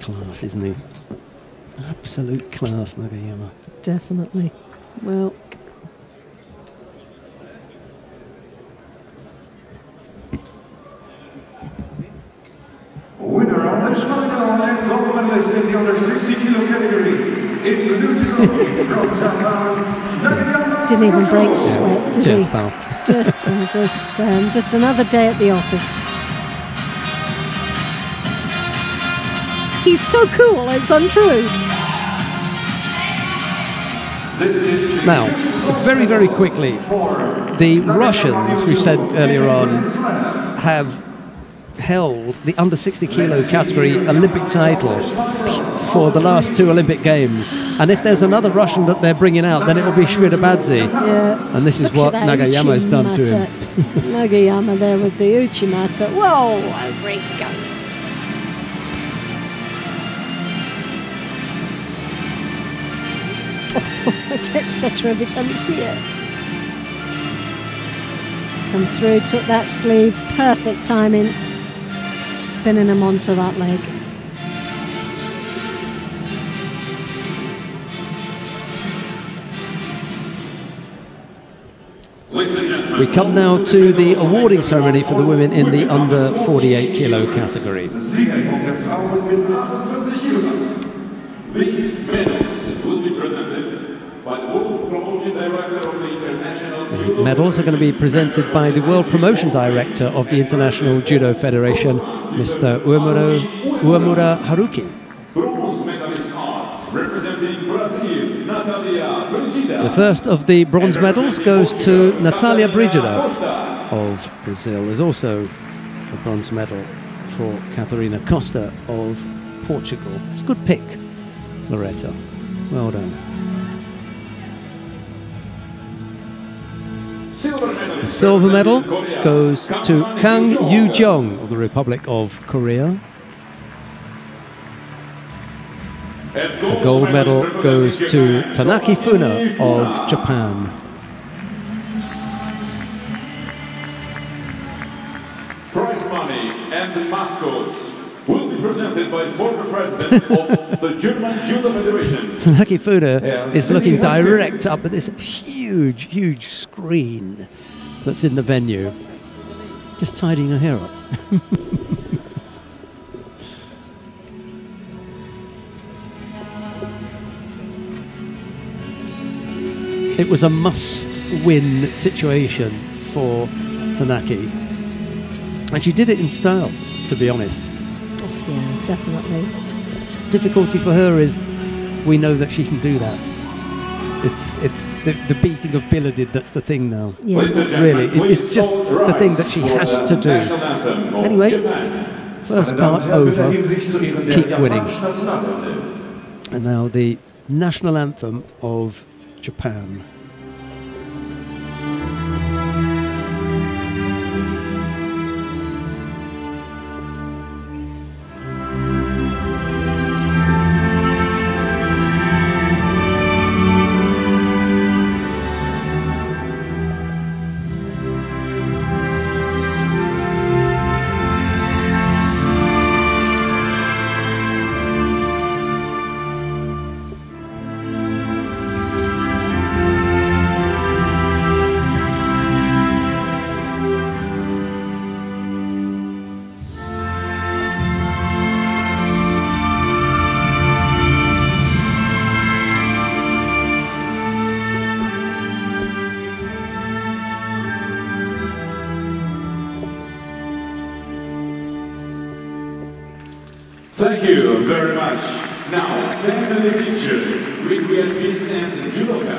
Class, isn't he? Absolute class, Nagayama. Definitely. Well, Winner of this final and gold medalist in the under 60 kilo category in Judo from Japan, Nagayama. didn't even break sweat, did Just he? pal. Just another day at the office. He's so cool, it's untrue. Now, very, very quickly, the Russians, we said earlier on, have held the under 60 kilo category Olympic title for the last 2 Olympic Games. And if there's another Russian that they're bringing out, then it will be Shvidabadze. Yeah. And this is what Nagayama has done to him. Nagayama there with the Uchimata. Whoa, over he goes. It gets better every time you see it. Come through, took that sleeve, perfect timing, spinning him onto that leg. We come now to the awarding ceremony for the women in the under 48 kilo category. The medals will be presented by the World Promotion Director of the International Judo. The medals are going to be presented by the World Promotion Director of the International Judo Federation, Mr. Uemura Haruki. Bronze medalists are representing Brazil, Natalia Brigida. The first of the bronze medals goes to Natalia Brigida of Brazil. There's also a bronze medal for Catarina Costa of Portugal. It's a good pick, Loretta. Well done. The silver medal goes to Kang Yu-jong of the Republic of Korea. The gold medal goes to Tanaki Funa of Japan. Prize money and the mascots will be presented by former president of the German Judo Federation. Tanaki Funa is looking direct up at this huge, huge screen that's in the venue. Just tidying her hair up. It was a must-win situation for Tanaki. And she did it in style, to be honest. Yeah, definitely. Difficulty for her is we know that she can do that. It's the beating of Billarded that's the thing now. Yeah. Really, it's just the thing that she has to do. Anyway, first part over, keep winning. And now the national anthem of Japan. Thank you very much. Now, family picture with VIPs and judoka.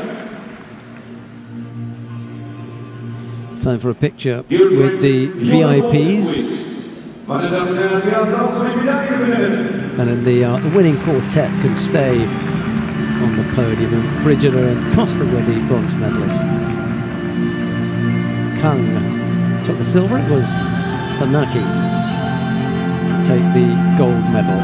Time for a picture with the VIPs. And then the winning quartet can stay on the podium. And Brigida and Costa were the bronze medalists. Kang took the silver. It was Tanaki to take the gold medal.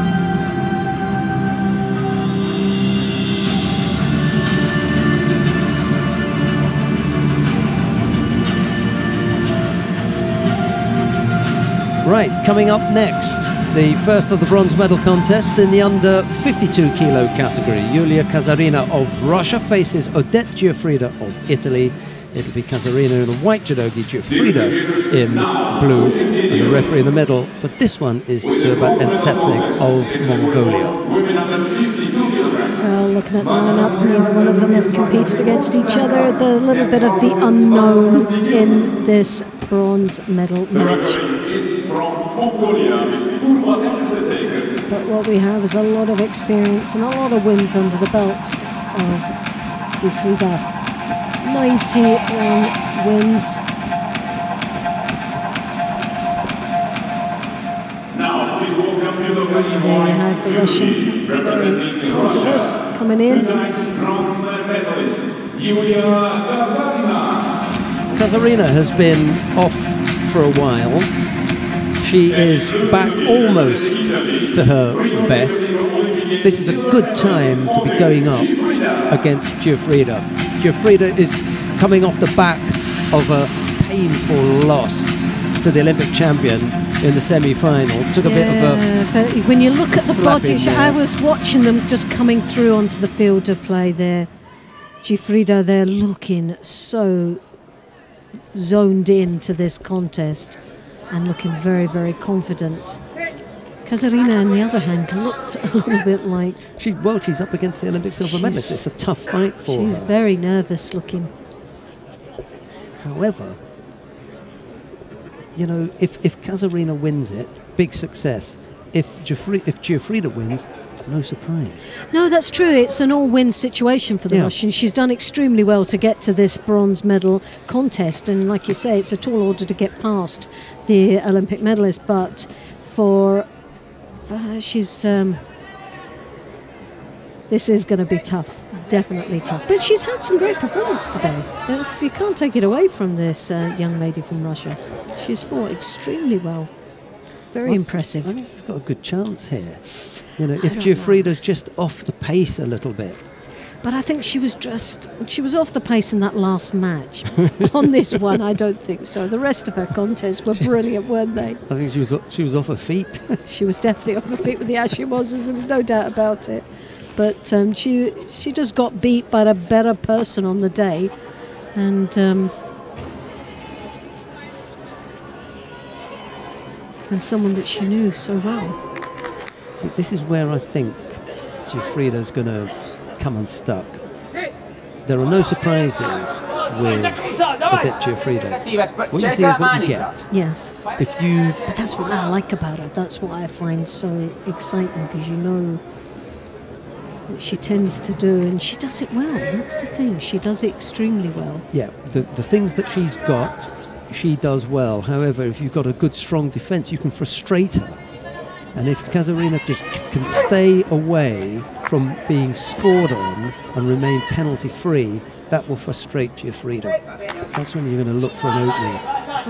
Right, coming up next, the first of the bronze medal contest in the under 52 kilo category. Yulia Kazarina of Russia faces Odette Giuffrida of Italy. It'll be Kazarina in a white judogi, Giuffrida in blue, and the referee in the middle for this one is Turbat Ensetseg of Mongolia. Well, looking at the lineup, neither one of them have competed against each other. The little bit of the unknown in this bronze medal match. But what we have is a lot of experience and a lot of wins under the belt of Giuffrida. 91 wins. Now, please welcome judoka in There you have the Russian representing Russia coming in. Tonight's bronze medalist, Yulia Kazarina. Kazarina has been off for a while. She is back almost to her best. This is a good time to be going up against Giuffrida. Giuffrida is coming off the back of a painful loss to the Olympic champion in the semi-final. Took a bit of a... But when you look at the body, there. I was watching them just coming through onto the field of play there. Giuffrida, they're looking so zoned in to this contest and looking very, very confident. Kazarina, on the other hand, looked a little bit like... she's up against the Olympic silver medalist. It's a tough fight for her. She's very nervous looking. However, you know, if Kazarina wins it, big success. If Giuffrida wins, no surprise. No, that's true. It's an all-win situation for the Russians. She's done extremely well to get to this bronze medal contest, and like you say, it's a tall order to get past the Olympic medalist. But for she's this is going to be tough, definitely tough. But she's had some great performance today. You can't take it away from this young lady from Russia. She's fought extremely well. Very impressive. I think she's got a good chance here. You know, if Giuffrida's just off the pace a little bit. But I think she was off the pace in that last match. On this one, I don't think so. The rest of her contests were brilliant, weren't they? I think she was off her feet. She was definitely off her feet with the Ashimosas, there's no doubt about it. But she just got beat by a better person on the day. And someone that she knew so well. See, this is where I think Giuffrida's going to come unstuck. There are no surprises with Odette Giuffrida. What you see is what you get. Yes. But that's what I like about her. That's what I find so exciting, because you know what she tends to do, and she does it well. That's the thing. She does it extremely well. Yeah, the things that she's got, she does well. However, if you've got a good, strong defence, you can frustrate her. And if Kazarina just can stay away from being scored on and remain penalty-free, that will frustrate Giuffrida. That's when you're going to look for an opening.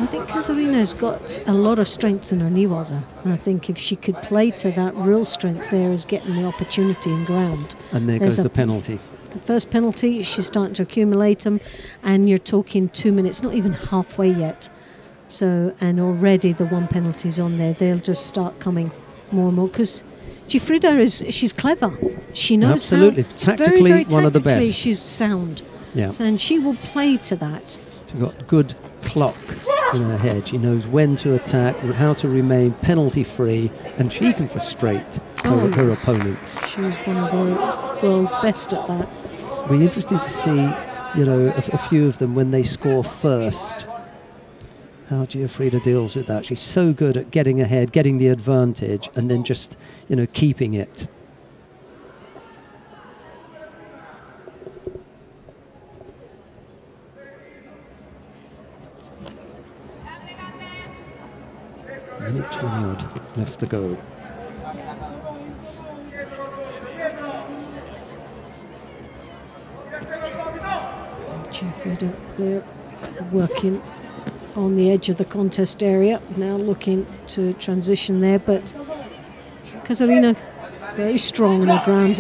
I think Kazarina's got a lot of strength in her niwaza. And I think if she could play to that real strength there is getting the opportunity in ground. And there goes the penalty. The first penalty, she's starting to accumulate them, and you're talking 2 minutes, not even halfway yet. So, and already the one penalty's on there. They'll just start coming more and more, because Giuffrida she's clever. She knows absolutely how, tactically very one of the best. She's sound. Yeah. So, and she will play to that. She's got good clock in her head. She knows when to attack, how to remain penalty free, and she can frustrate her opponents. She's one of the world's best at that. It'll be interesting to see, you know, a few of them when they score first. how Giuffrida deals with that. She's so good at getting ahead, getting the advantage, and then just, you know, keeping it. Minute 20 odd left to go. Giuffrida there working on the edge of the contest area, now looking to transition there, but Casarina very strong on the ground.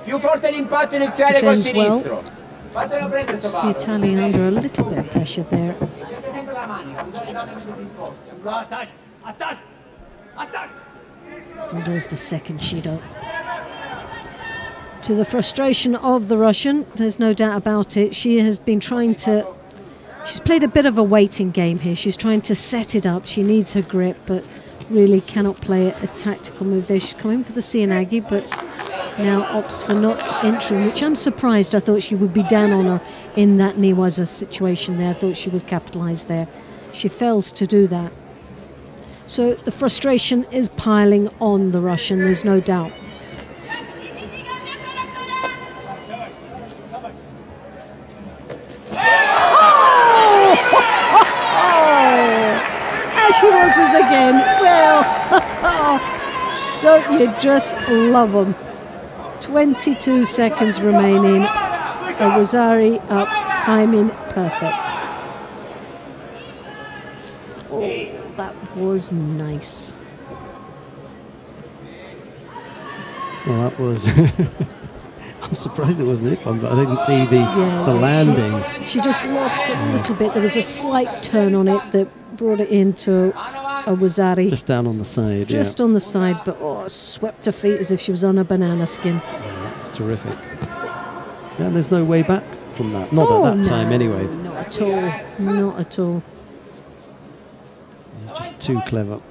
Defends well. It's the Italian under a little bit of pressure there. And there's the second Judo. To the frustration of the Russian, there's no doubt about it. She has been trying to... She's played a bit of a waiting game here. She's trying to set it up. She needs her grip, but really cannot play a tactical move there. She's coming for the Cianagi, but now opts for not entering, which I'm surprised. I thought she would be down on her in that Niwaza situation there. I thought she would capitalise there. She fails to do that. So the frustration is piling on the Russian, there's no doubt. Again, well, don't you just love them? 22 seconds remaining. Awazari up, timing perfect. Oh, that was nice. Well, that was... I'm surprised it wasn't it, but I didn't see the landing. She just lost it a little bit. There was a slight turn on it that brought it into Awazari. Just down on the side, Just on the side, but swept her feet as if she was on a banana skin. Yeah, it's terrific. And there's no way back from that. Not at that time, anyway. Not at all. Not at all. You're just too clever.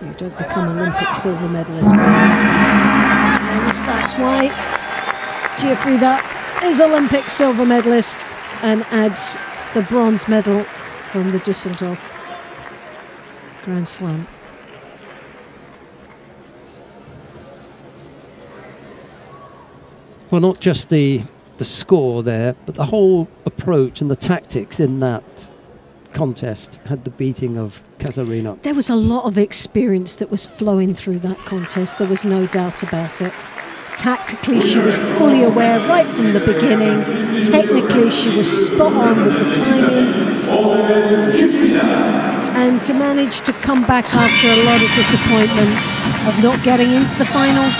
You don't become Olympic silver medalist. And that's why Giuffrida is Olympic silver medalist and adds the bronze medal from the Düsseldorf Grand Slam. Well, not just the score there, but the whole approach and the tactics in that contest had the beating of Casarina. There was a lot of experience that was flowing through that contest. There was no doubt about it. Tactically, she was fully aware right from the beginning. Technically, she was spot on with the timing. And to manage to come back after a lot of disappointment of not getting into the final,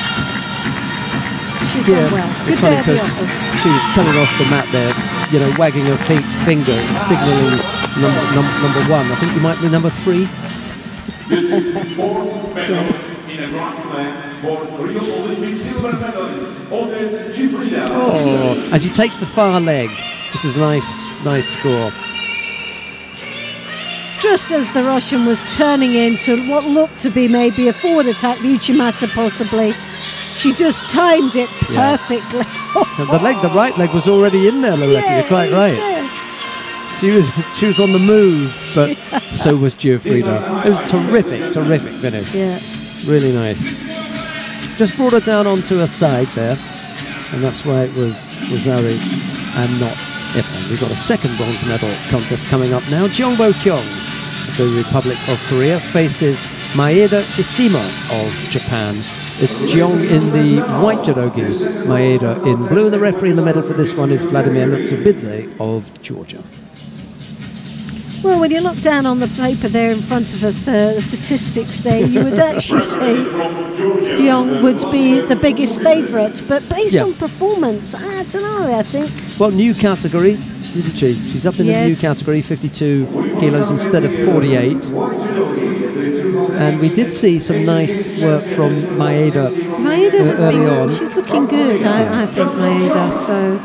she's done well. Good day at the office. She was coming off the mat there, you know, wagging her finger, signalling number one. I think you might be number 3. This is the 4th medal in a Grand Slam for Rio Olympic silver medalist Odette Giuffrida. Oh, as she takes the far leg. This is a nice score. Just as the Russian was turning into what looked to be maybe a forward attack, Uchimata possibly, she just timed it perfectly. The right leg was already in there, Loretta. You're quite right. Yeah. She was on the move, but so was Giuffrida. It was terrific finish. Yeah. Really nice. Just brought her down onto her side there, and that's why it was Rosari and not Ippon. We've got a second bronze medal contest coming up now. Jeongbo Kyung of the Republic of Korea faces Maeda Isima of Japan. It's Jeong in the white judogi, Maeda in blue, and the referee in the middle for this one is Vladimir Lutsubidze of Georgia. Well, when you look down on the paper there in front of us, the statistics there, you would actually say Jeong would be the biggest favourite. But based on performance, I don't know, I think. Well, new category, didn't she? She's up in the new category, 52 kilos instead of 48. And we did see some nice work from Maeda early on. She's looking good, I think, Maeda. So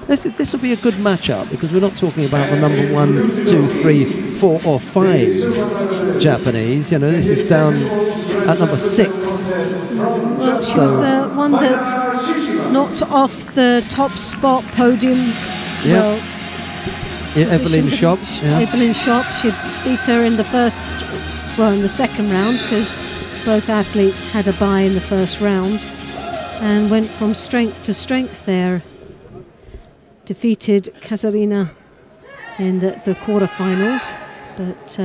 this will be a good matchup because we're not talking about the number 1, 2, 3, 4 or 5 Japanese. You know, this is down at number 6. Well, she was the one that knocked off the top spot podium. Yeah. Well, Evelyn Shop. Yeah. Evelyn Shop, she beat her in the second round, because both athletes had a bye in the first round, and went from strength to strength there. Defeated Kazarina in the quarterfinals, but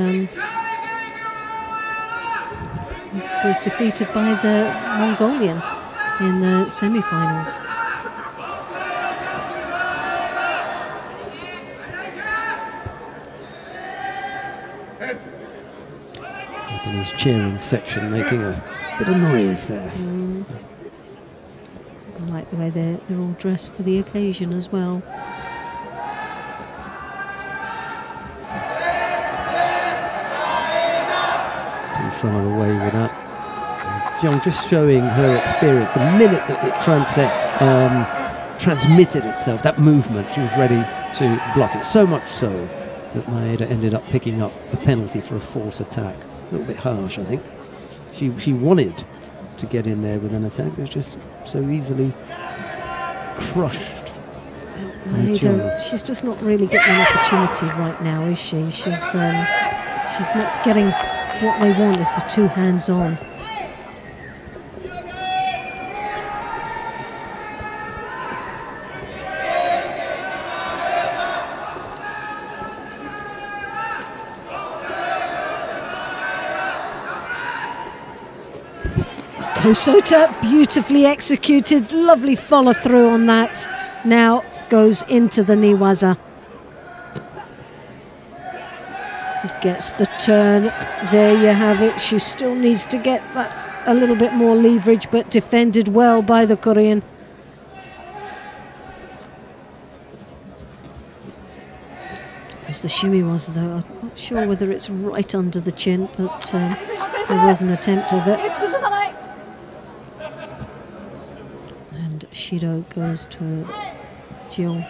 was defeated by the Mongolian in the semi-finals. Japanese cheering section making a bit of noise there. I like the way they're all dressed for the occasion as well. Too far away with that. Young just showing her experience. The minute that it transmitted itself, that movement, she was ready to block it. So much so that Maeda ended up picking up a penalty for a false attack. A little bit harsh, I think. She wanted to get in there with an attack. It was just so easily crushed. Maeda, she's just not really getting an opportunity right now, is she? She's not getting what they want, is the two hands on. Kosota, beautifully executed, lovely follow through on that. Now goes into the Niwaza. Gets the turn. There you have it. She still needs to get that a little bit more leverage, but defended well by the Korean. As the shimmy was, though, I'm not sure whether it's right under the chin, but there was an attempt of it. And Shido goes to Jill.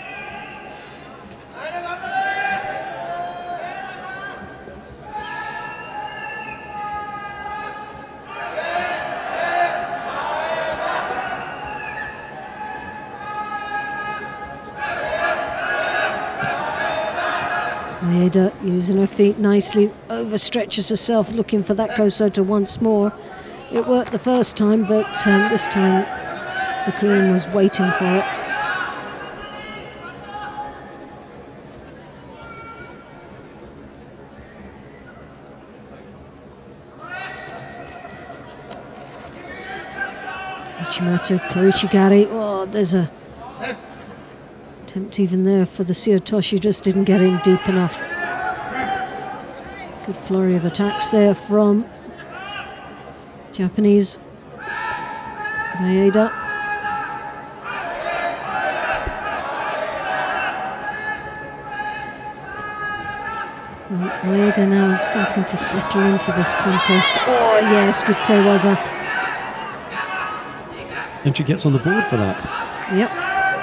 Maeda using her feet nicely, overstretches herself, looking for that Kosota once more. It worked the first time, but this time the Korean was waiting for it. Ichimoto, Korichigari, oh, there's a attempt even there for the Seotoshi, just didn't get in deep enough. Good flurry of attacks there from Japanese. Maeda. Maeda now starting to settle into this contest. Oh yes, good Tewaza. And she gets on the board for that. Yep.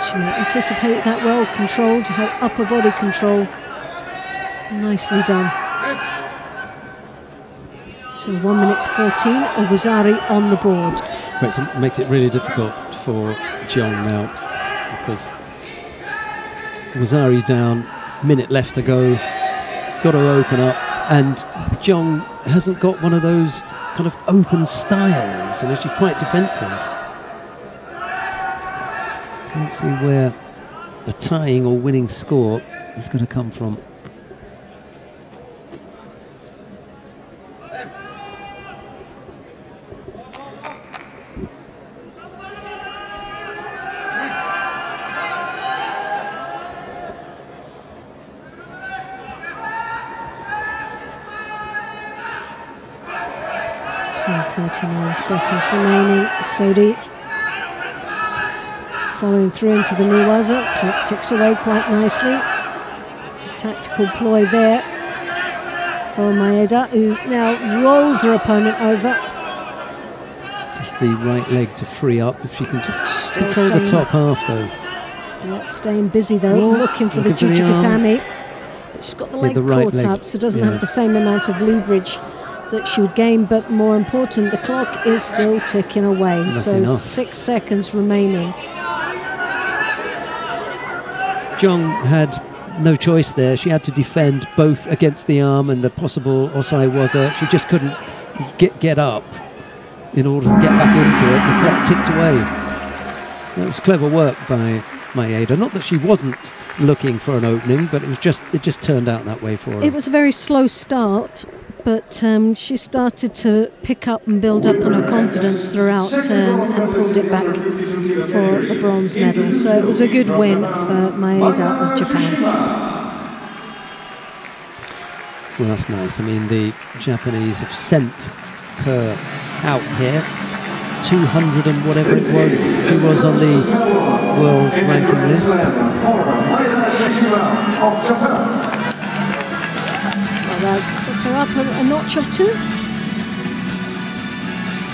She anticipated that well, controlled her upper body control. Nicely done. So 1 minute 14, Owazari on the board. Makes it really difficult for Jeong now, because Owazari down, minute left to go, got to open up, and Jeong hasn't got one of those kind of open styles, and she's quite defensive. Can't see where a tying or winning score is going to come from. So 39 seconds remaining. Sodi following through into the Niwaza, ticks away quite nicely. Tactical ploy there for Maeda, who now rolls her opponent over. Just the right leg to free up, if she can just control the top half though. Yep, staying busy though, looking for the Jujikatami. But she's got the leg caught up, so doesn't have the same amount of leverage that she would gain, but more important, the clock is still ticking away. That's so enough. 6 seconds remaining. Jeong had no choice there. She had to defend both against the arm and the possible Osai Waza. She just couldn't get up in order to get back into it. The clock ticked away. That was clever work by Maeda. Not that she wasn't looking for an opening, but it just turned out that way for her. It was a very slow start, but she started to pick up and build up on her confidence throughout and pulled it back for the bronze medal. So it was a good win for Maeda of Japan. Well, that's nice. I mean, the Japanese have sent her out here. 200 and whatever it was, she was on the world ranking list. Well, that's put her up a notch or two.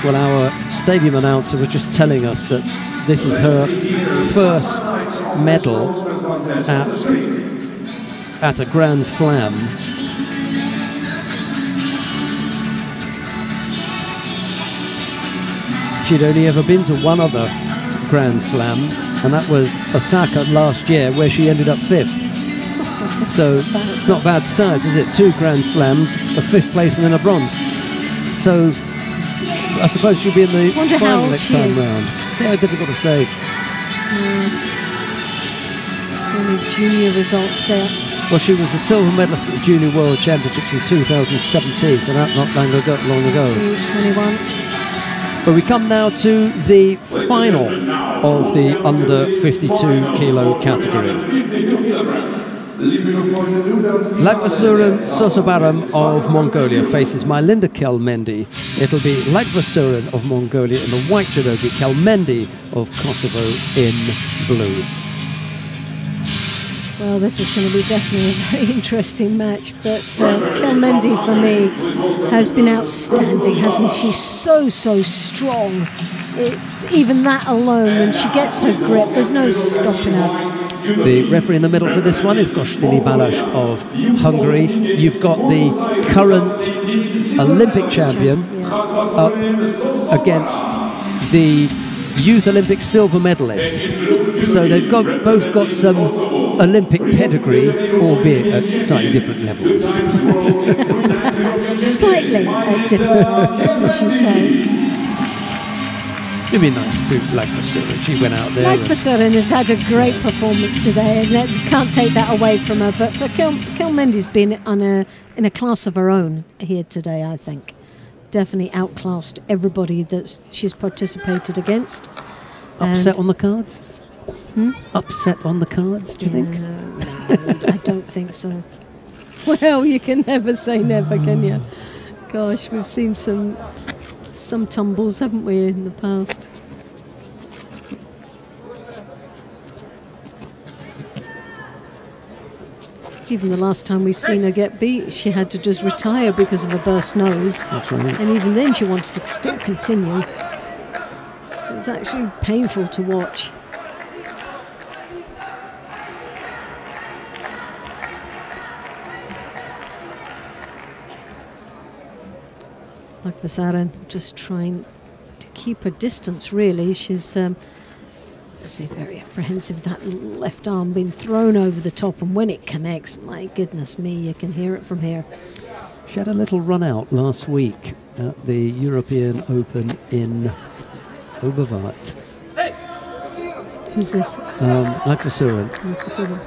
Well, our stadium announcer was just telling us that this is her first medal at a Grand Slam. She'd only ever been to one other Grand Slam, and that was Osaka last year, where she ended up 5th. So it's not a bad start, is it? 2 Grand Slams, a 5th place and then a bronze. So I suppose she'll be in the final next time round. Yeah, difficult to say. So many junior results there. Well, she was a silver medalist at the Junior World Championships in 2017, so that's not long ago. 21. But we come now to the final of the under 52 kilo category. Lagvasuren Sosobaram of Mongolia faces Mylinda Kelmendi. It'll be Lagvasuren of Mongolia and the white judogi Kelmendi of Kosovo in blue. Well, this is going to be definitely a very interesting match, but Kelmendi for me has been outstanding, hasn't she? So strong. Even that alone, when she gets her grip, there's no stopping her. The referee in the middle for this one is Kostili Balázs of Hungary. You've got the current Olympic champion up against the Youth Olympic silver medalist. So they've both got some Olympic pedigree, albeit at slightly different levels. Slightly at different levels, as you say. It'd be nice to Lagvasuren. She went out there. Lagvasuren has had a great performance today, and you can't take that away from her. But for Kelmendi's been in a class of her own here today, I think. Definitely outclassed everybody that she's participated against. Upset on the cards? Upset on the cards, do you think? No, I don't think so. Well, you can never say never, can you? Gosh, we've seen some tumbles, haven't we, in the past? Even the last time we've seen her get beat, she had to just retire because of a burst nose. That's right. And even then she wanted to still continue. It was actually painful to watch. Lagvasuren just trying to keep her distance, really. She's obviously very apprehensive, that left arm being thrown over the top, and when it connects, my goodness me, you can hear it from here. She had a little run out last week at the European Open in Oberwart. Who's this? Lagvasuren. Lagvasuren.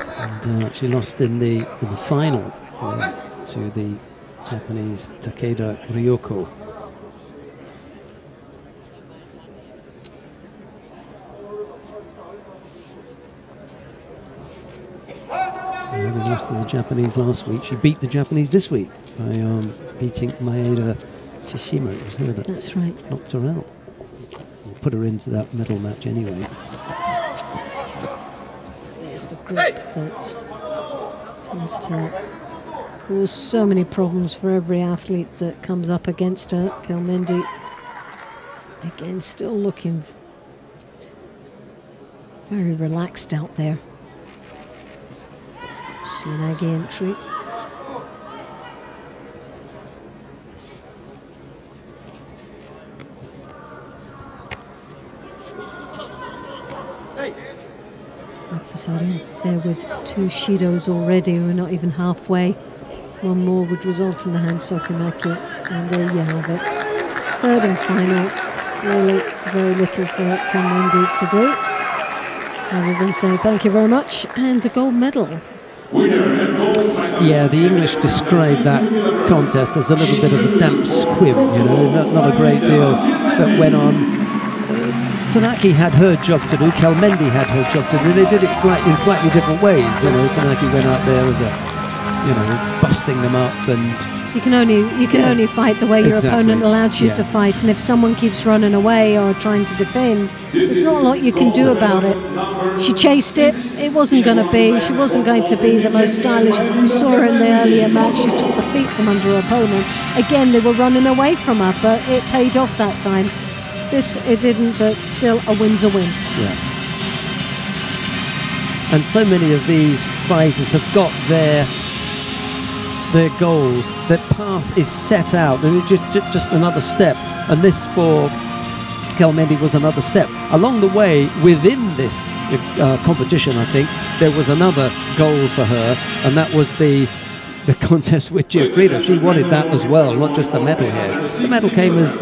And she lost in the final to the Japanese Takeda Ryoko. They lost to the Japanese last week. She beat the Japanese this week by beating Maeda Shishima. It was her that That's right. knocked her out. We'll put her into that medal match anyway. There's the grip that tends to cause so many problems for every athlete that comes up against her. Kelmendi, again, still looking very relaxed out there. Sinagi entry. Sorry, they're with 2 Shidos already. We're not even halfway. One more would result in the hand sokomaki, and there you have it. Third and final. Really very little for Kalmendi to do, other than saying thank you very much and the gold medal. Yeah, the English described that contest as a little bit of a damp squib, you know, not a great deal that went on. Tanaki had her job to do, Kalmendi had her job to do. They did it in slightly different ways, you know. Tanaki went out there as a, you know, busting them up, and you can only fight the way your opponent allows you to fight, and if someone keeps running away or trying to defend, there's not a lot you can do about it. She chased it. It wasn't going to be. She wasn't going to be the most stylish. We saw her in the earlier match. She took the feet from under her opponent. Again, they were running away from her, but it paid off that time. This, it didn't, but still a win's a win. Yeah. And so many of these fighters have got their goals. Their path is set out. They're just another step. And this for Kalmendi was another step. Along the way, within this competition, I think, there was another goal for her, and that was the contest with Giuffrida. She wanted that as well, not just the medal here. The medal came as,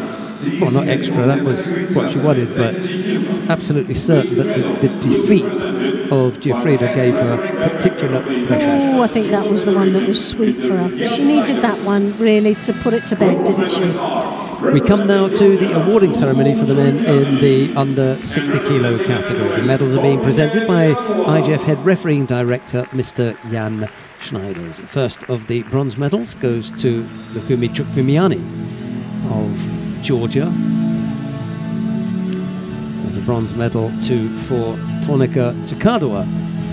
well, not extra, that was what she wanted, but absolutely certain that the defeat of Giuffrida gave her particular pleasure. Oh, I think that was the one that was sweet for her. She needed that one, really, to put it to bed, didn't she? We come now to the awarding ceremony for the men in the under 60 kilo category. The medals are being presented by IGF head refereeing director Mr. Jan Schneiders. The first of the bronze medals goes to Lukumi Chukvimiani of Georgia. There's a bronze medal for Tonika Tukadua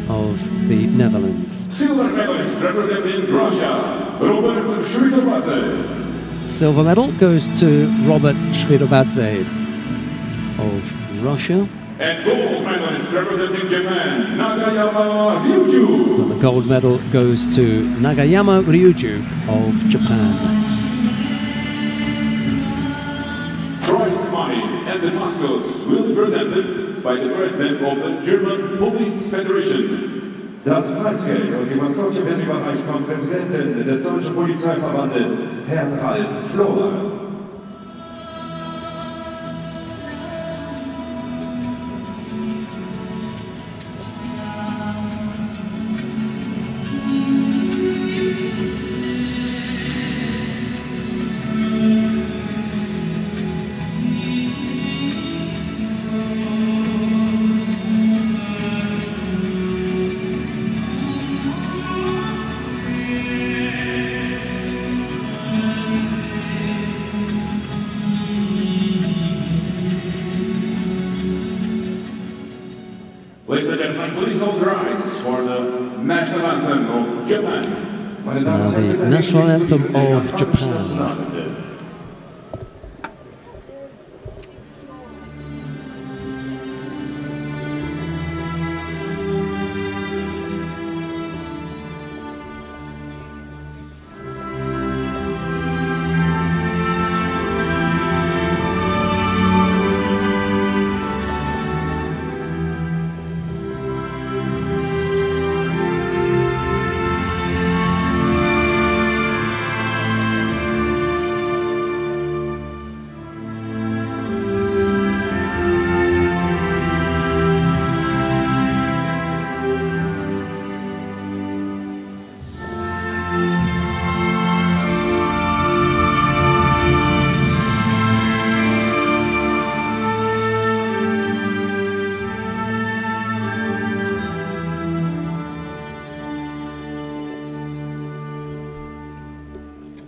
of the Netherlands. Silver medalist representing Russia, Robert Shvidobadze. Silver medal goes to Robert Shvidobadze of Russia. And gold medalist representing Japan, Nagayama Ryuju. And the gold medal goes to Nagayama Ryuju of Japan. Prize money and the mascots will be presented by the president of the German Police Federation. Das Preisgeld und die Maskottchen werden überreicht vom Präsidenten des Deutschen Polizeiverbandes, Herrn Ralf Flora. Ladies and gentlemen, please hold rise for the national anthem of Japan. Now the national anthem of Japan.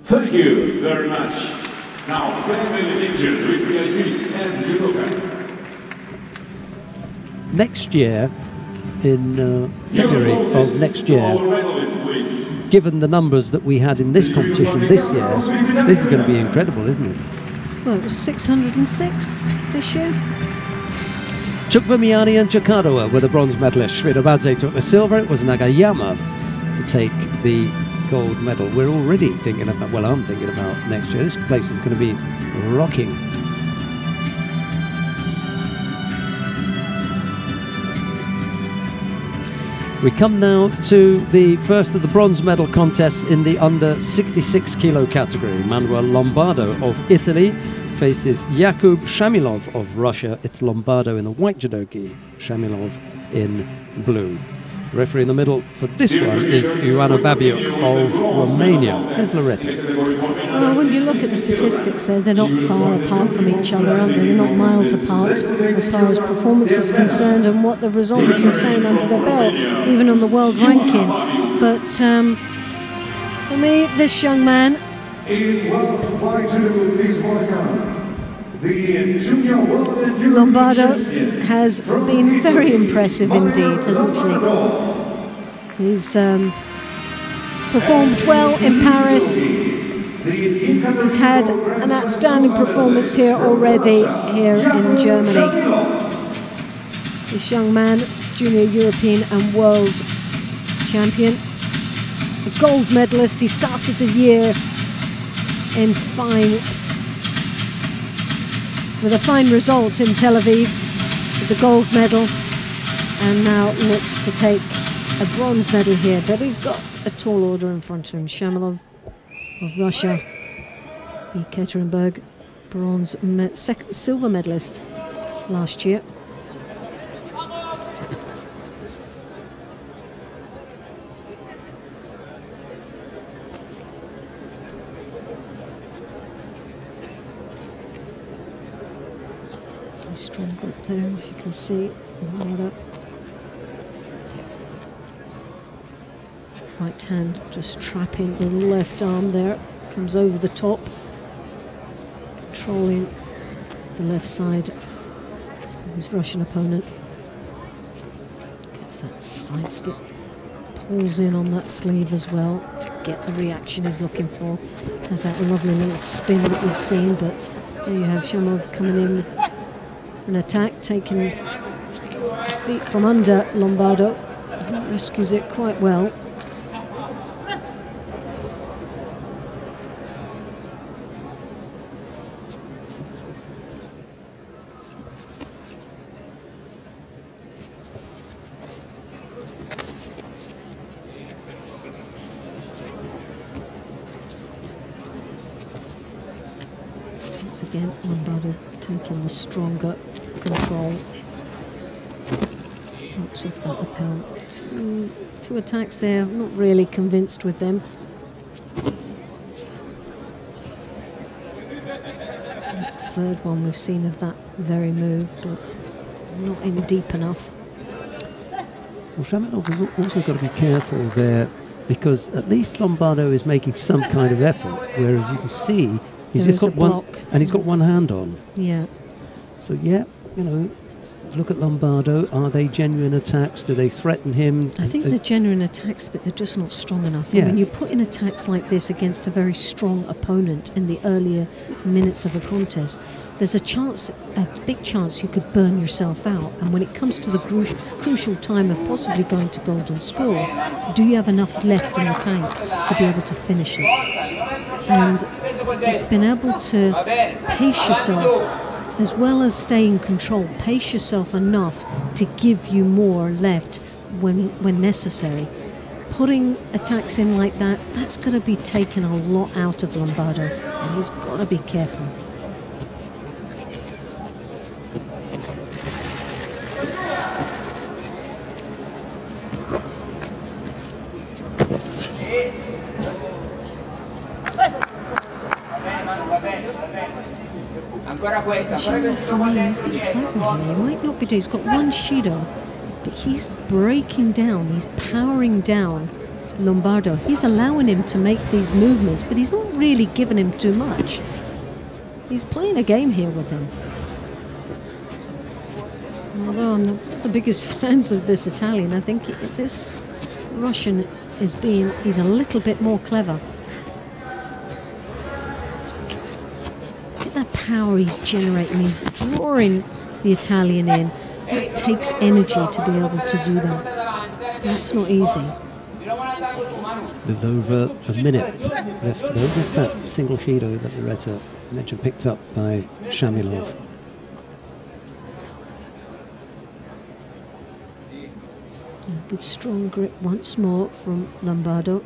Thank you very much. Now, family picture with VIPs and judoka. Next year, in February of next year, given the numbers that we had in this competition this year, this is going to be incredible, isn't it? Well, it was 606 this year. Chukvimiani and Chukadua were the bronze medalists. Shvidobadze took the silver. It was Nagayama to take the gold medal. We're already thinking about, well, I'm thinking about next year. This place is going to be rocking. We come now to the first of the bronze medal contests in the under 66 kilo category. Manuel Lombardo of Italy faces Jakub Shamilov of Russia. It's Lombardo in the white judogi, Shamilov in blue. The referee in the middle for this one is Ioana Babiu of Romania. Here's Loretta. Well, when you look at the statistics there, they're not far apart from each other, aren't they? They're not miles apart as far as performance is concerned and what the results are saying under their belt, even on the world ranking. But for me, this young man... Lombardo has been very impressive indeed, hasn't she? He's performed well in Paris. He's had an outstanding performance here already here in Germany. This young man, junior European and world champion, a gold medalist. He started the year with a fine result in Tel Aviv with the gold medal, and now looks to take a bronze medal here, but he's got a tall order in front of him. Shamilov of Russia, Ekaterinburg, silver medalist last year. Strong grip there, as you can see. Right hand just trapping the left arm there, comes over the top, controlling the left side of his Russian opponent. Gets that side skip, pulls in on that sleeve as well to get the reaction he's looking for. Has that lovely little spin that we've seen, but there you have Shamilov coming in. An attack, taking feet from under Lombardo. He rescues it quite well. Once again, Lombardo taking the stronger control. Knocks off that lapel. Two attacks there, I'm not really convinced with them. That's the third one we've seen of that very move, but not in deep enough. Well, Shamilov has also got to be careful there, because at least Lombardo is making some kind of effort, whereas you can see he's just got one, and he's got one hand on. Yeah. So yeah, you know, look at Lombardo. Are they genuine attacks? Do they threaten him? I think they're genuine attacks, but they're just not strong enough. Yeah. When you put in attacks like this against a very strong opponent in the earlier minutes of a contest, there's a chance, a big chance, you could burn yourself out. And when it comes to the crucial time of possibly going to golden score, do you have enough left in the tank to be able to finish this? And it's been able to pace yourself, as well as stay in control, pace yourself enough to give you more left when necessary. Putting attacks in like that, that's going to be taking a lot out of Lombardo, and he's got to be careful. He might not be doing, he's got one Shido, but he's breaking down, he's powering down Lombardo. He's allowing him to make these movements, but he's not really giving him too much. He's playing a game here with him. Although I'm not the biggest fans of this Italian, I think this Russian he's a little bit more clever. Power he's generating, he's drawing the Italian in. That takes energy to be able to do that. That's not easy. With over a minute left to go, just that single Shido that Loretta mentioned, picked up by Shamilov. Good strong grip once more from Lombardo.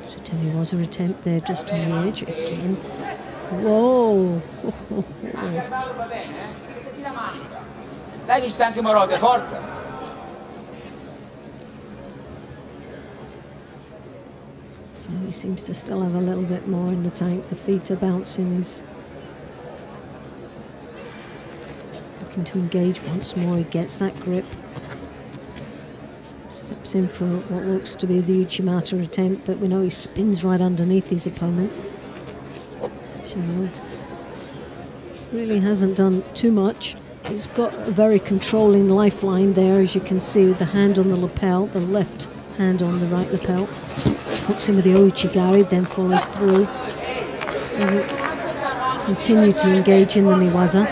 So Temi was an attempt there just on the edge again. Whoa! Dai che ci sta anche Morote, forza! He seems to still have a little bit more in the tank. The feet are bouncing. He's looking to engage once more. He gets that grip. Steps in for what looks to be the Uchimata attempt, but we know he spins right underneath his opponent. Shamanov really hasn't done too much. He's got a very controlling lifeline there, as you can see, with the hand on the lapel, the left hand on the right lapel. Hooks him with the Ouchigari, then follows through. Doesn't continue to engage in the Niwaza.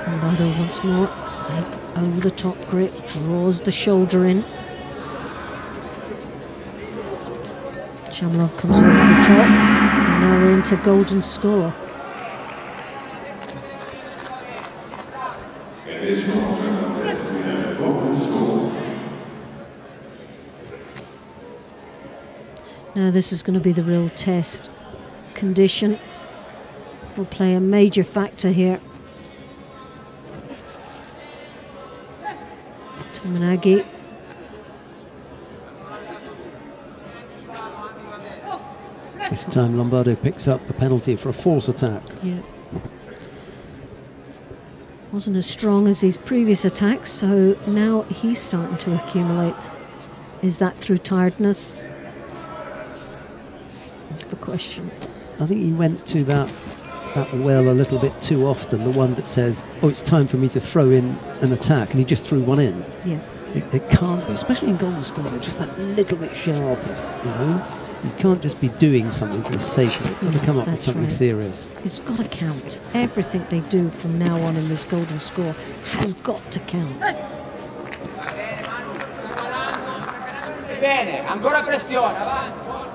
Lombardo once more, like over the top grip, draws the shoulder in. Shamanov comes over the top, and now we're into golden score. Now this is going to be the real test. Condition will play a major factor here. Tominagi. This time Lombardo picks up the penalty for a false attack. Yeah. Wasn't as strong as his previous attacks, so now he's starting to accumulate. Is that through tiredness? That's the question. I think he went to that well a little bit too often, the one that says, oh, it's time for me to throw in an attack, and he just threw one in. Yeah. It can't be, especially in golden score, they're just that little bit sharper, you know? You can't just be doing something for the sake of it. You've got to come up with something serious. It's got to count. Everything they do from now on in this golden score has got to count. Bene, ancora pressione, avanti.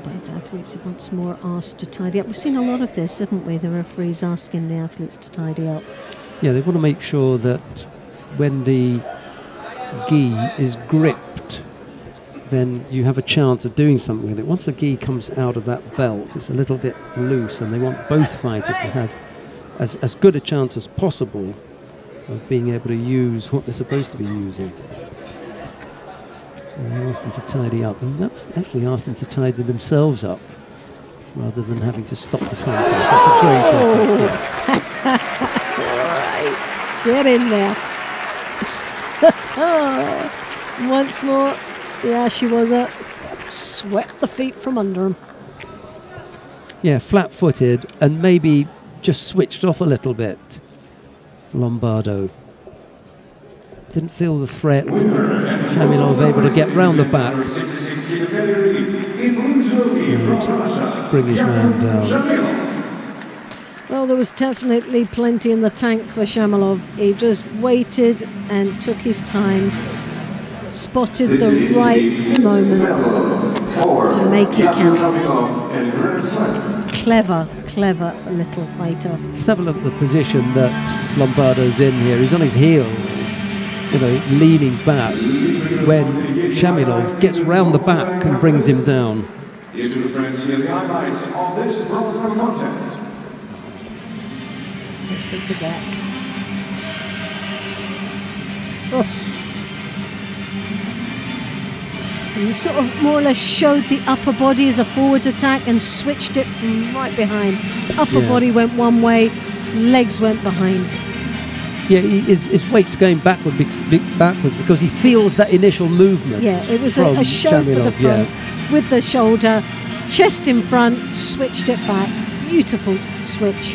Both athletes are once more asked to tidy up. We've seen a lot of this, haven't we? The referees asking the athletes to tidy up. Yeah, they want to make sure that when the gi is gripped, then you have a chance of doing something with it. Once the gi comes out of that belt, it's a little bit loose, and they want both fighters to have as good a chance as possible of being able to use what they're supposed to be using. So they asked them to tidy up, and that's actually asked them to tidy themselves up rather than having to stop the contest. That's a great effort. All right, get in there. Once more, the Ashiwaza swept the feet from under him. Yeah, flat-footed and maybe just switched off a little bit. Lombardo didn't feel the threat. Shamilov able to get round the back and bring his man down. Well, there was definitely plenty in the tank for Shamalov. He just waited and took his time, spotted the right moment to make it count. Clever, clever little fighter. Just have a look at the position that Lombardo's in here. He's on his heels, you know, leaning back when Shamilov gets round the back and brings him down. Here to the friends, here the highlights of this bronze medal contest. Closer to get. Oh. And he sort of more or less showed the upper body as a forward attack and switched it from right behind. Upper body went one way, legs went behind. Yeah, his weight's going backwards because he feels that initial movement. Yeah, it was a show for the front with the shoulder, chest in front, switched it back. Beautiful switch.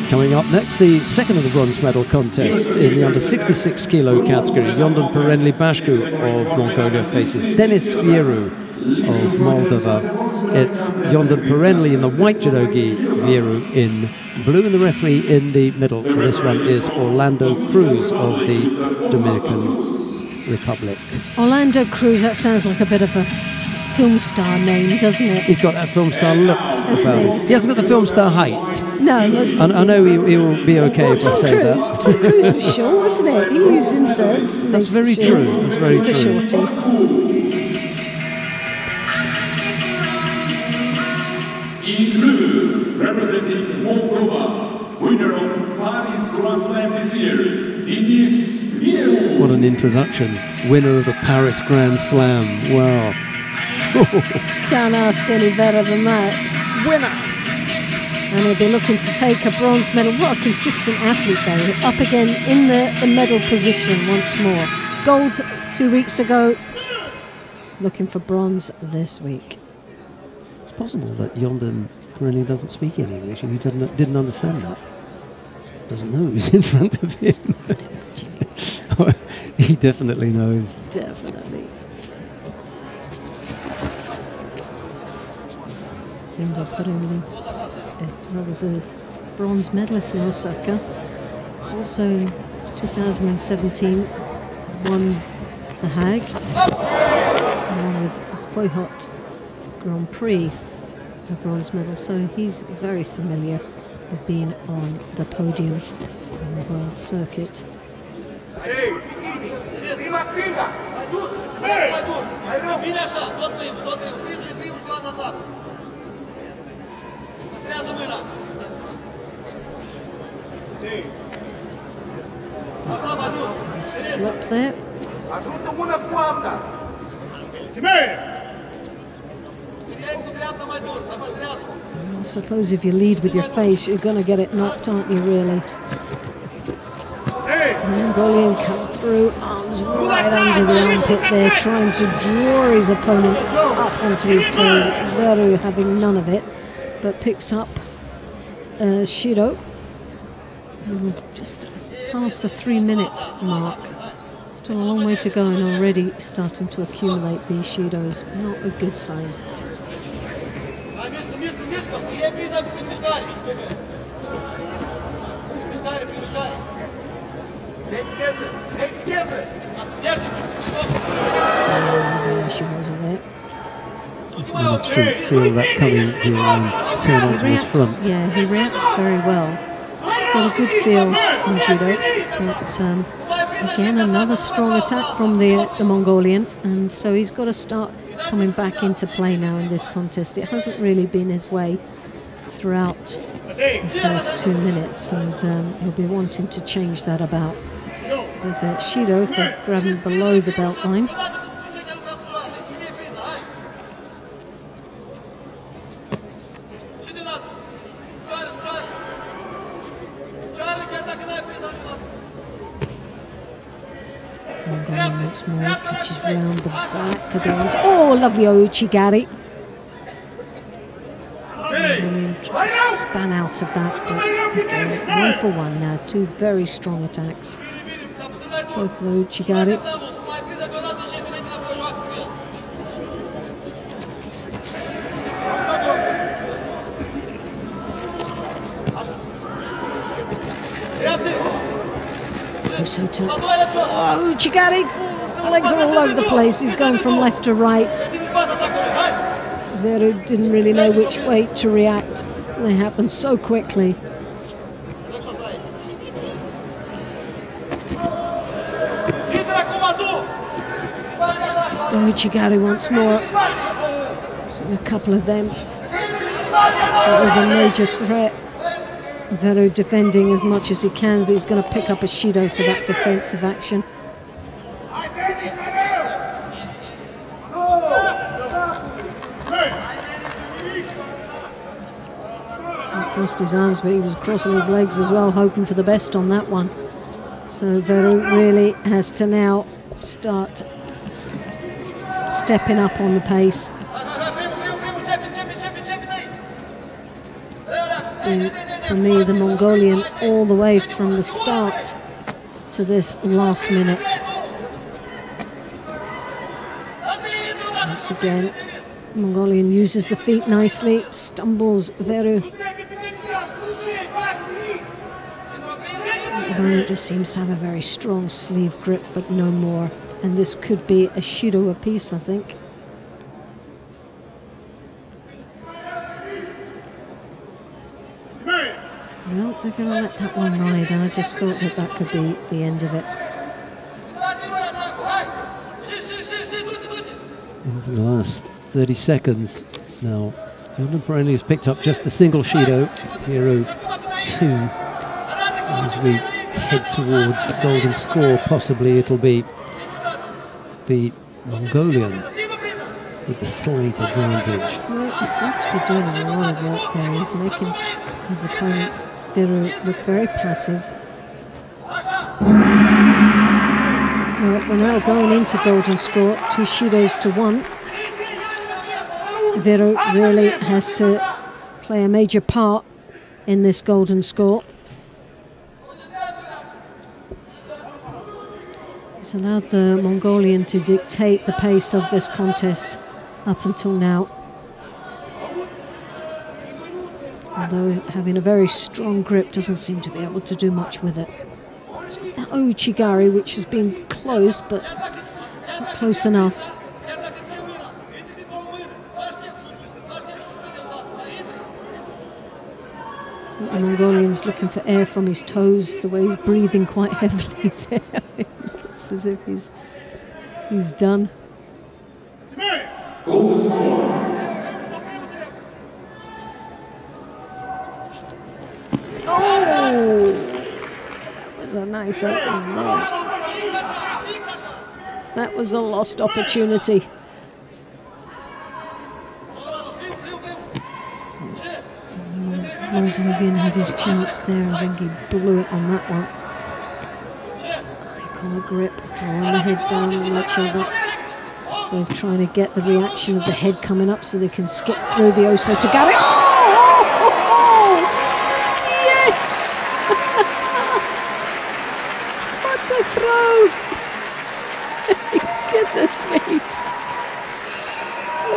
Coming up next, the second of the bronze medal contests in the under 66 kilo category. Yondan Perenli Bashku of Mongolia faces Denis Fierou of Moldova. It's Yondan Perenli in the white judogi, Vieru in blue, and the referee in the middle for this one is Orlando Cruz of the Dominican Republic. Orlando Cruz, that sounds like a bit of a film star name, doesn't it? He's got that film star look about him. He hasn't got the film star height. No, I know he will be okay if I say that. Tom Cruise was short, wasn't it? He used inserts. That's very true. That's very true. He's a shorty. In blue, representing Moldova, winner of Paris Grand Slam this year, Denis Vieru. What an introduction. Winner of the Paris Grand Slam. Wow. Can't ask any better than that. Winner. And he'll be looking to take a bronze medal. What a consistent athlete, though. Up again in the medal position once more. Gold 2 weeks ago. Looking for bronze this week. It's possible that Yondan really doesn't speak any English and he didn't understand that. Doesn't know who's in front of him. He definitely knows. Definitely. Linda Perenli. It was a bronze medalist in Osaka. Also, 2017, won the Hague, along with Hoyhot Grand Prix, a bronze medal. So he's very familiar with being on the podium on the world circuit. Slip there. I suppose if you lead with your face, you're going to get it knocked, aren't you, really? Mongolian come through, arms right under the armpit there, trying to draw his opponent up onto his toes. Veru having none of it, but picks up Shido. And we've just past the 3-minute mark. Still a long way to go, and already starting to accumulate these Shidos. Not a good sign. She wasn't there. Just managed to feel that coming to turn onto his front. Yeah, he reacts very well. He's got a good feel in judo, but again, another strong attack from the Mongolian, and so he's got to start coming back into play now in this contest. It hasn't really been his way throughout the first 2 minutes, and he'll be wanting to change that about. There's a Shido for grabbing below the belt line. Mongolian once more, pitches round the back of the arms. Oh, lovely Ouchigari. Mongolian span out of that, but again, 1 for 1 now. 2 very strong attacks. Both of Ouchigari. So tough. Oh, Ouchigari! The legs are all over the place. He's going from left to right. Veru didn't really know which way to react. They happened so quickly. Ouchigari once more. So a couple of them. That was a major threat. Veru defending as much as he can, but he's going to pick up a Shido for that defensive action. He crossed his arms, but he was crossing his legs as well, hoping for the best on that one. So Veru really has to now start stepping up on the pace. For me, the Mongolian all the way from the start to this last minute. Once again, Mongolian uses the feet nicely, stumbles Veru. At the moment just seems to have a very strong sleeve grip, but no more. And this could be a Judo apiece, I think. Well, they're going to let that one ride, and I just thought that that could be the end of it. Into the last 30 seconds now. Jordan Pirelli has picked up just the single Judo, Hero 2. As we head towards a golden score, possibly it'll be the Mongolian with the slight advantage. Well, he seems to be doing a lot of work there. He's making his opponent Veru look very passive. Well, we're now going into golden score, 2 Judos to 1. Veru really has to play a major part in this golden score. He's allowed the Mongolian to dictate the pace of this contest up until now. Although having a very strong grip doesn't seem to be able to do much with it. It's got that Ouchigari, which has been close, but not close enough. The Mongolian's looking for air from his toes, the way he's breathing quite heavily there. It looks as if he's done. Oh, that was a nice opening there. That was a lost opportunity. Moldovan had his chance there. I think he blew it on that one. Icon grip, drawing the head down on each other. They're trying to get the reaction of the head coming up so they can skip through the Oso Tagari. Oh! Yes! What a throw! Goodness me.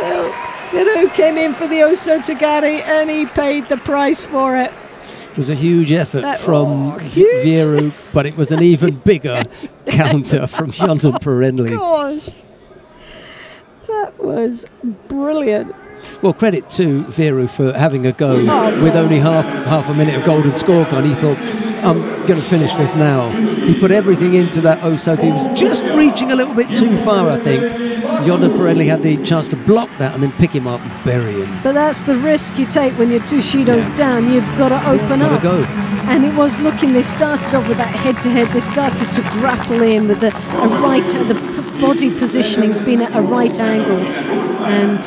Well, Veru came in for the Oso Tagari and he paid the price for it. It was a huge effort from Veru, but it was an even bigger counter from Jordan Pirelli. Gosh, that was brilliant. Well, credit to Veru for having a go with only half a minute of golden score gone. He thought, I'm going to finish this now. He put everything into that Oso. He was just reaching a little bit too far, I think. Jordan Pirelli had the chance to block that and then pick him up and bury him. But that's the risk you take when you're 2 Judos down. You've got to open up. Go. And it was looking, they started off with that head-to-head. They started to grapple in with the body positioning's been at a right angle. And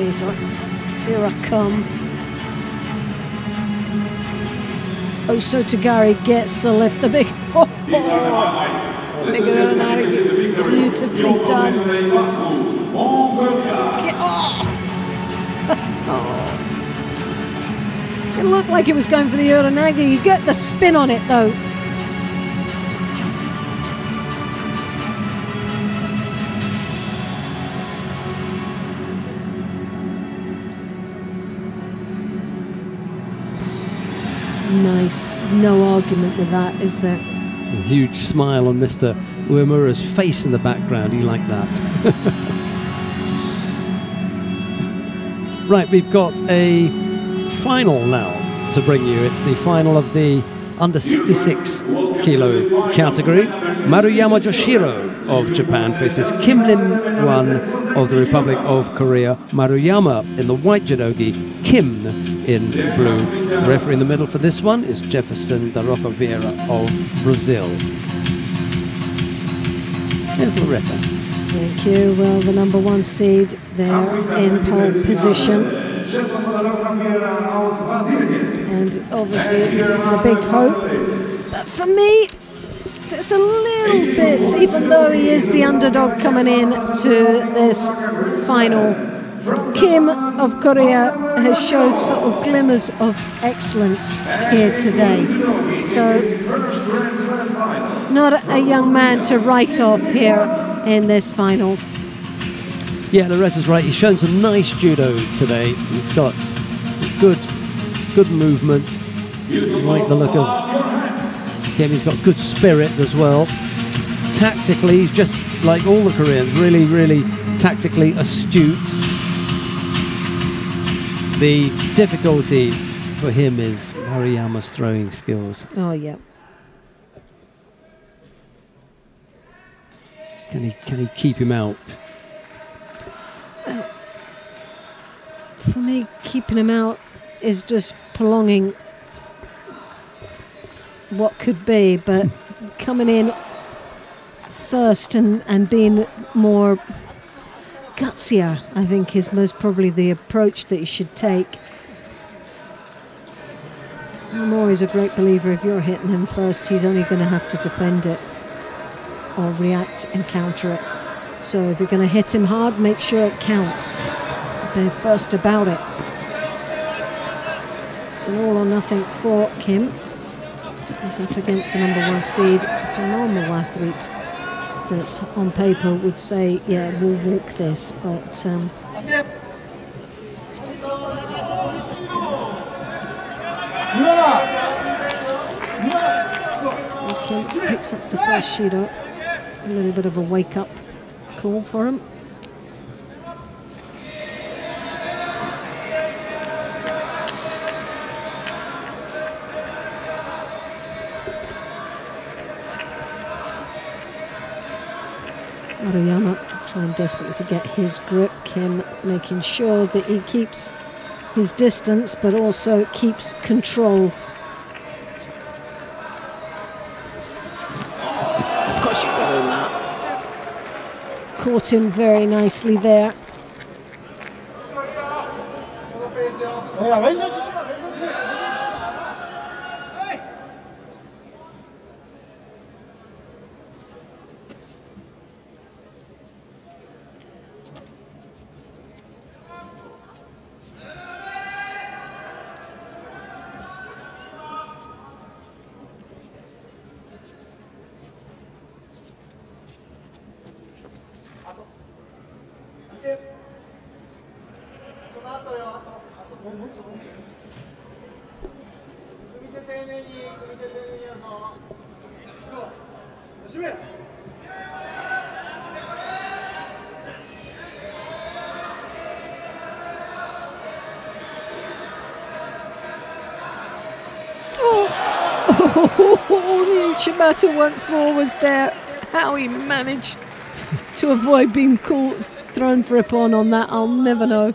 he's like, here I come. Oso Tagari gets the lift, the big beautifully done. It looked like it was going for the Uranagi. You get the spin on it though. Nice, no argument with that, is there? A huge smile on Mr. Uemura's face in the background. He liked that. Right, we've got a final now to bring you. It's the final of the under 66 kilo category. Maruyama Joshiro of Japan faces Kim Lim-wan of the Republic of Korea. Maruyama in the white judogi, Kim in blue. The referee in the middle for this one is Jefferson da Roca Vieira of Brazil. Here's Loretta. Thank you. Well, the number 1 seed there in pole position. And obviously the big hope. But for me, there's a little bit, even though he is the underdog coming in to this final, Kim of Korea has showed sort of glimmers of excellence here today. So, not a young man to write off here in this final. Yeah, Loretta's right. He's shown some nice judo today. He's got good movement. I like the look of him. He's got good spirit as well. Tactically, he's just like all the Koreans, really, really tactically astute. The difficulty for him is Maruyama's throwing skills. Oh, yeah. Can he keep him out? For me, keeping him out is just prolonging what could be, but coming in first and being more gutsier, I think, is most probably the approach that you should take. I'm always a great believer, if you're hitting him first, he's only going to have to defend it or react and counter it. So if you're going to hit him hard, make sure it counts. Be first about it. It's an all or nothing for Kim. He's up against the #1 seed, a phenomenal athlete that on paper would say, yeah, we'll walk this, but Kim picks up the first Judo. A little bit of a wake-up call for him. Maruyama trying desperately to get his grip. Kim making sure that he keeps his distance, but also keeps control. Gosh, you got him out. Caught him very nicely there. Oh, Uchimata once more was there. How he managed to avoid being thrown for a pawn on that, I'll never know.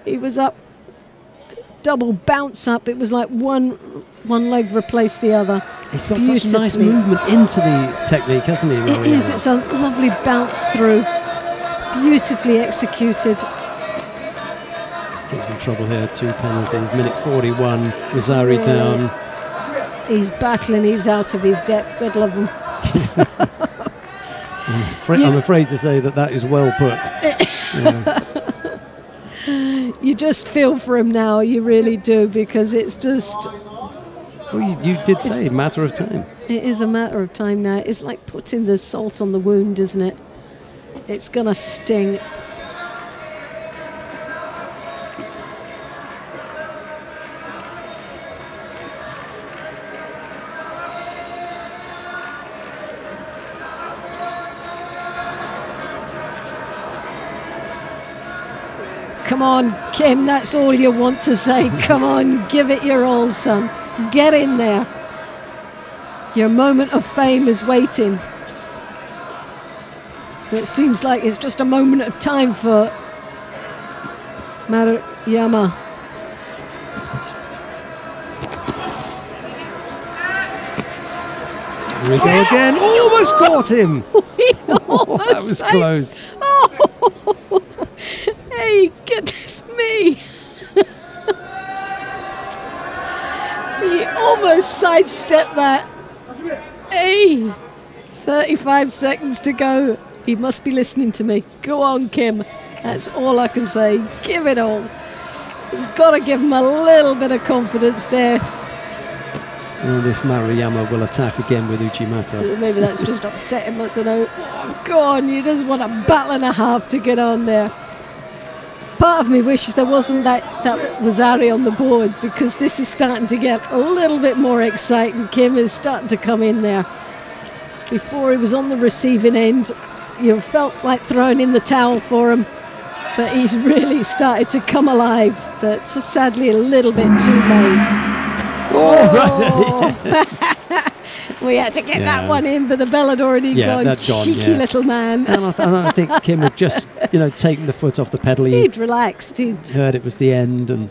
He was up, double bounce up. It was like one leg replaced the other. He's got such nice movement into the technique, hasn't he, Maruyama? It is. It's a lovely bounce through. Beautifully executed. He's in trouble here. 2 penalties. Minute 41. Rosari down. He's battling. He's out of his depth. God love him. I'm afraid to say that is well put. You just feel for him now. You really do, because it's just... Well, you did say matter of time. It is a matter of time now. It's like putting the salt on the wound, isn't it? It's going to sting. Come on, Kim, that's all you want to say. Come on, give it your all, son. Get in there. Your moment of fame is waiting. It seems like it's just a moment of time for Maruyama. Here we go again. Almost caught him. That was close. Oh. Hey, goodness me. He almost sidestepped that. Hey, 35 seconds to go. He must be listening to me. Go on, Kim. That's all I can say. Give it all. He's got to give him a little bit of confidence there. And if Maruyama will attack again with Uchimata. Maybe that's just upset him, I don't know. Oh, go on, you just want a battle and a half to get on there. part of me wishes there wasn't that Wasari on the board, because this is starting to get a little bit more exciting. Kim is starting to come in there. Before he was on the receiving end, you felt like throwing in the towel for him, but he's really started to come alive, but sadly a little bit too late. Oh! We had to get that one in, but the bell had already gone. Cheeky little man. And I think Kim had just, taken the foot off the pedal. He'd relaxed. He'd heard it was the end.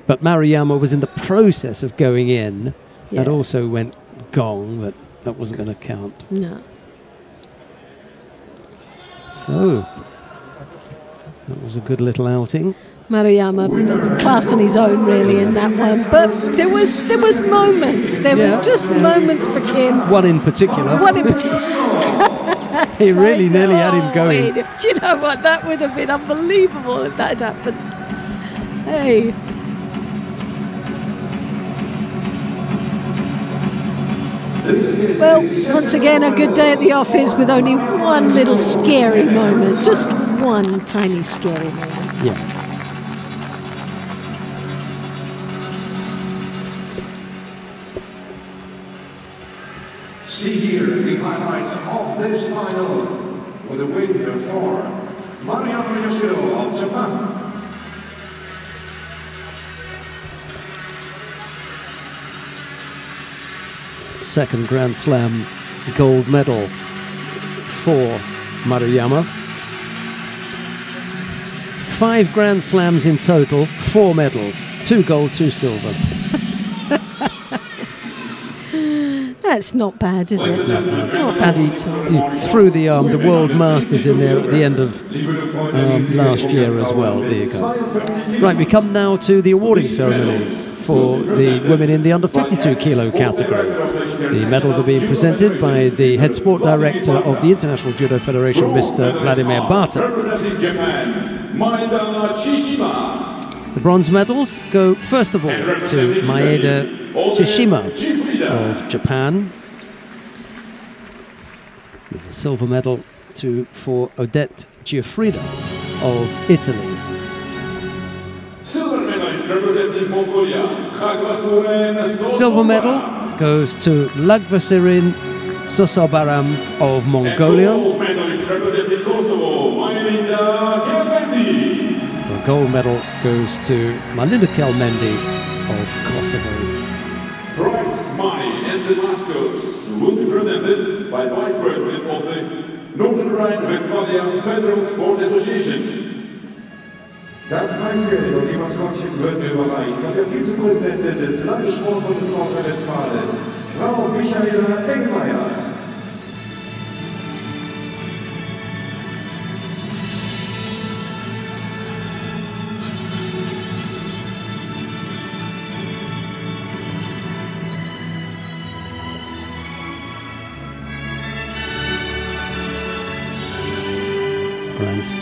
But Maruyama was in the process of going in. That also went gong, but that wasn't going to count. No. So, that was a good little outing. Maruyama, class on his own really in that one, but there was moments. There was just moments for Kim. One in particular. He really nearly had him going. Do you know what? That would have been unbelievable if that had happened. Hey. Well, once again, a good day at the office with only one little scary moment. Just one tiny scary moment. Yeah. See here the highlights of this final, with a winner for Maruyama Judo of Japan. Second Grand Slam gold medal for Maruyama. 5 Grand Slams in total, 4 medals, 2 gold, 2 silver. That's not bad, is it? And he threw the World Masters in there at the end of last year as well. There you go. Right, we come now to the awarding ceremony for the women in the under 52 kilo category. The medals are being presented by the head sport director of the International Judo Federation, Mr. Vladimir Barta. The bronze medals go first of all to Maeda Chishima of Japan. There's a silver medal for Odette Giuffrida of Italy. Silver medalist representing Mongolia, Silver medal goes to Lagvasirin Sosobaram of Mongolia. Gold medalist representing Kosovo, Malinda Kelmendi. The gold medal goes to Malinda Kelmendi of Kosovo. Prize money and the mascots will be presented by Vice President of the Northern Rhine-Westphalia Federal Sports Association. Das Preisgeld und die Maskottchen werden überreicht von der Vizepräsidentin des Landessportbundes Nordrhein-Westfalen, Frau Michaela Engmeier.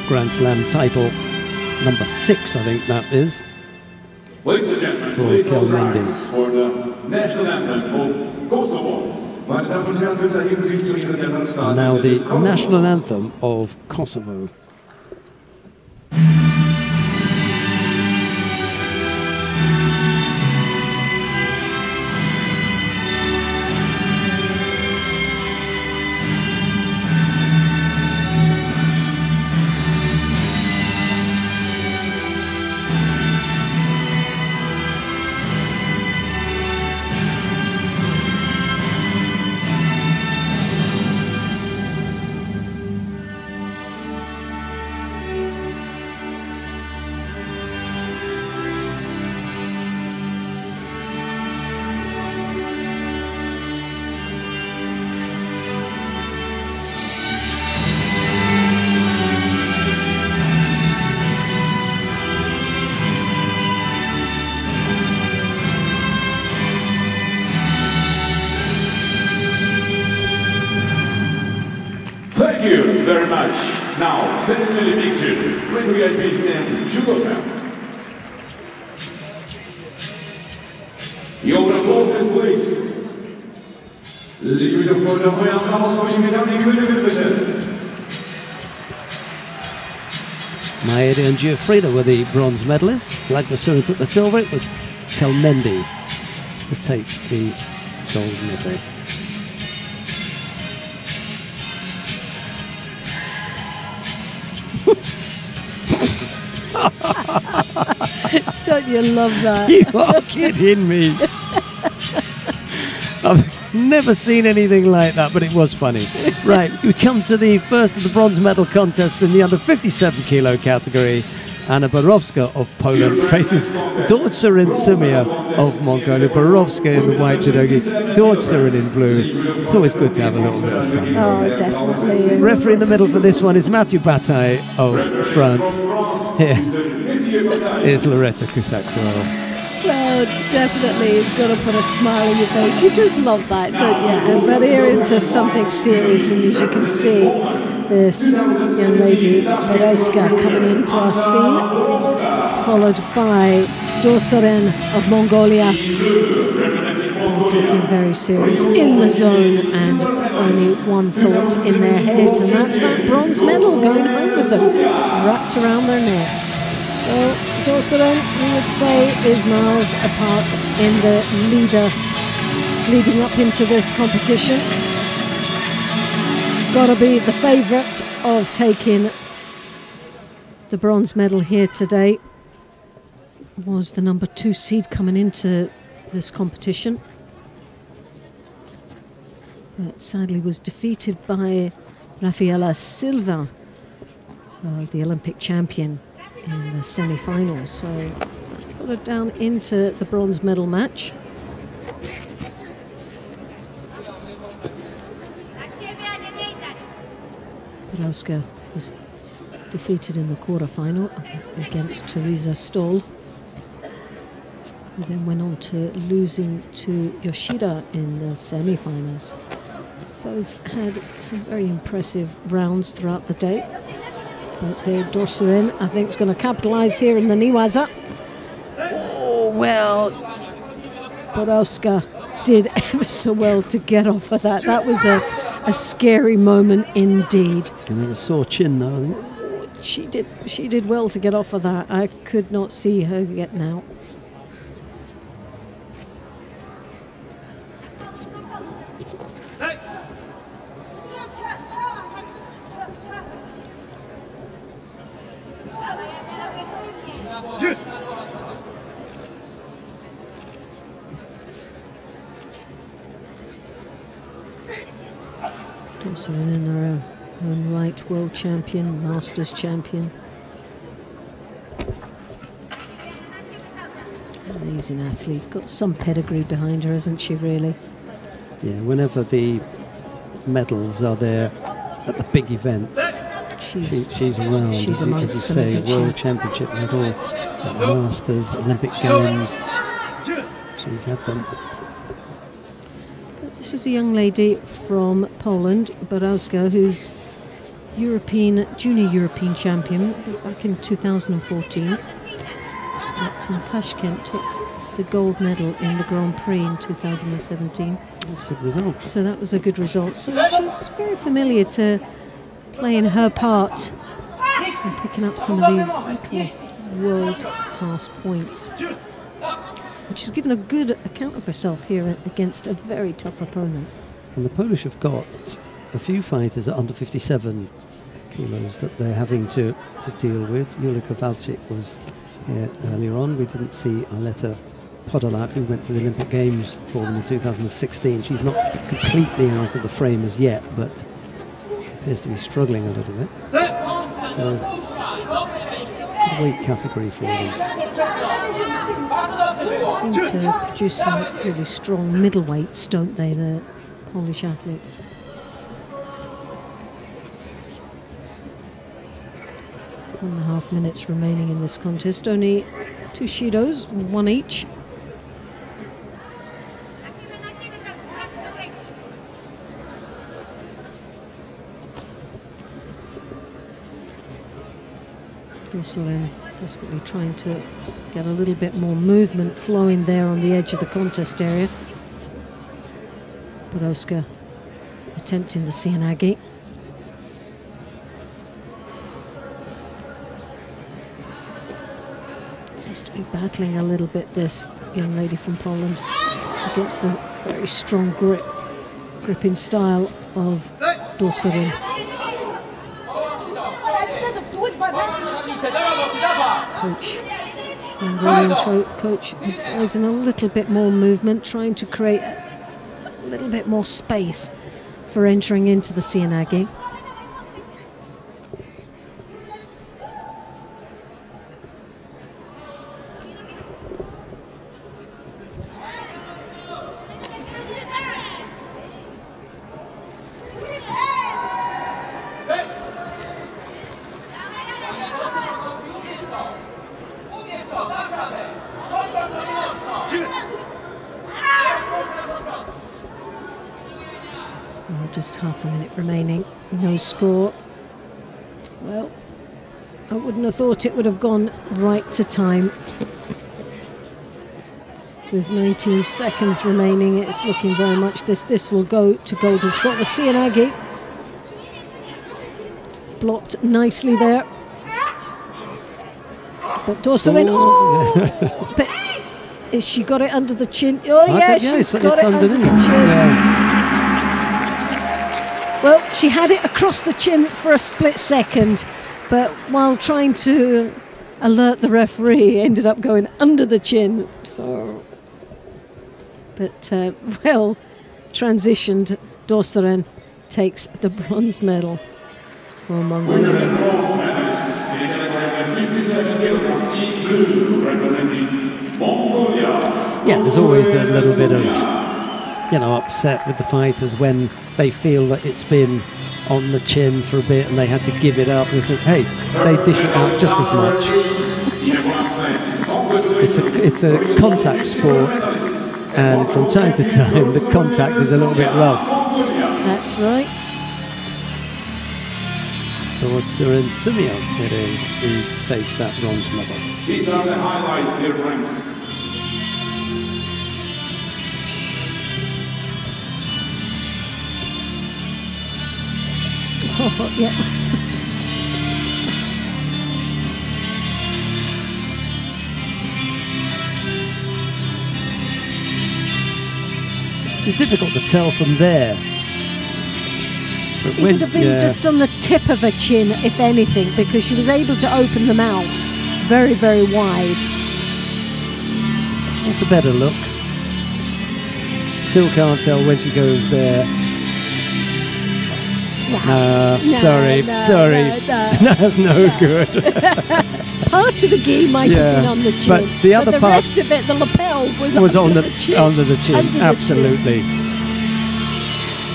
Grand Slam title number 6, I think that is. Ladies and gentlemen, please hold rise for the national anthem of Kosovo. Meine Damen und Herren, bitte erheben Sie sich zu Ihren Demonstranten. And now the national anthem of Kosovo. Thank you very much. Now, family picture with VIPs and judoka. Your applause, please. Liebe Freunde, euer Applaus für die Medaillengewinnung, bitte. Maeda and Giuffrida were the bronze medalists. Lagvasuren took the silver. It was Kelmendi to take the gold medal. Don't you love that? You are kidding me. I've never seen anything like that, but it was funny. Right, we come to the first of the bronze medal contest in the under 57 kilo category. Anna Borowska of Poland faces Dortzerin Sumia of Mongolia. Borowska in the white judogi, Dortzerin in blue. It's always good to have a little bit of fun. Oh, definitely. Referee in the middle for this one is Mathieu Bataille of France. Here is Loretta Kusak-Doyle. Well, definitely, it's got to put a smile on your face. You just love that, don't you? But here into something serious, and as you can see, this young lady, Borowska, coming into our scene, followed by Dortzerin of Mongolia. Both looking very serious, in the zone, and only one thought in their heads, and that's that bronze medal going home with them, wrapped around their necks. So Dortzerin, we would say, is miles apart in the leading up into this competition. Got to be the favourite of taking the bronze medal here today. Was the number 2 seed coming into this competition, but sadly was defeated by Rafaela Silva, the Olympic champion, in the semi-finals. So got her down into the bronze medal match. Borowska was defeated in the quarter-final against Teresa Stoll, who then went on to losing to Yoshida in the semi-finals. Both had some very impressive rounds throughout the day. But Dortzerin, I think, is going to capitalise here in the Niwaza. Oh, well, Borowska did ever so well to get off of that. That was a scary moment indeed. And there was a sore chin, though, I think. She did well to get off of that. I could not see her getting out. Dortzerin in her own right, world champion, masters champion. Amazing athlete, got some pedigree behind her, hasn't she, really? Yeah, whenever the medals are there at the big events, she's around. She's amongst as them, you say, isn't she? World Championship medal, at the Masters, Olympic Games. She's had them. This is a young lady from Poland, Borowska, who's junior European champion back in 2014. But in Tashkent took the gold medal in the Grand Prix in 2017. That's a good result. So that was a good result. So she's very familiar to playing her part and picking up some of these vital world-class points. And she's given a good account of herself here against a very tough opponent. And the Polish have got a few fighters at under 57 kilos that they're having to deal with. Julia Kowalczyk was here earlier on. We didn't see Aleta Podolak, who went to the Olympic Games for them in 2016. She's not completely out of the frame as yet, but appears to be struggling a little bit. So, good weight category for them. Seem to produce some really strong middleweights, don't they, the Polish athletes? One and a half minutes remaining in this contest. Only 2 Shidos, 1 each. Dortzerin desperately trying to get a little bit more movement flowing there on the edge of the contest area. Borowska attempting the Sianagi. battling a little bit, this young lady from Poland, against the very strong gripping style of Dorsarin. Coach, Mongolian coach, advising a little bit more movement, trying to create a little bit more space for entering into the Seoinage. Just half a minute remaining, no score. Well, I wouldn't have thought it would have gone right to time. With 19 seconds remaining, it's looking very much this will go to gold. It's got the Seoinage blocked nicely there. But Dorsarin, but has she got it under the chin? Oh yeah, she's got it under the chin. Yeah. Well, she had it across the chin for a split second, but while trying to alert the referee, ended up going under the chin. So, but well transitioned, Dorsarin takes the bronze medal for Mongolia. Yeah, there's always a little bit of, you know, upset with the fighters when they feel that it's been on the chin for a bit and they had to give it up. And think, hey, they dish it out just as much. It's a contact sport, and from time to time the contact is a little bit rough. That's right. Dorsarin Sumio it is who takes that bronze medal. These are the highlights, dear friends. Oh, yeah. It's difficult to tell from there. But it would have been just on the tip of her chin, if anything, because she was able to open the mouth very, very wide. That's a better look. Still can't tell when she goes there. Sorry. That's no good. Part of the gi might have been on the chin, but the other part, rest of it, the lapel was under the chin. Under the chin, absolutely.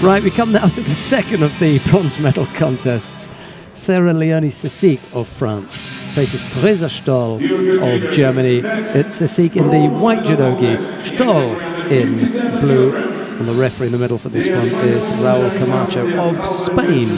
Right, we come now to the second of the bronze medal contests. Sarah Leonie Cécik of France faces Theresa Stoll of Germany. It's Cécik in the white judo gi, Stoll in blue, and the referee in the middle for this one is Raúl Camacho of Spain.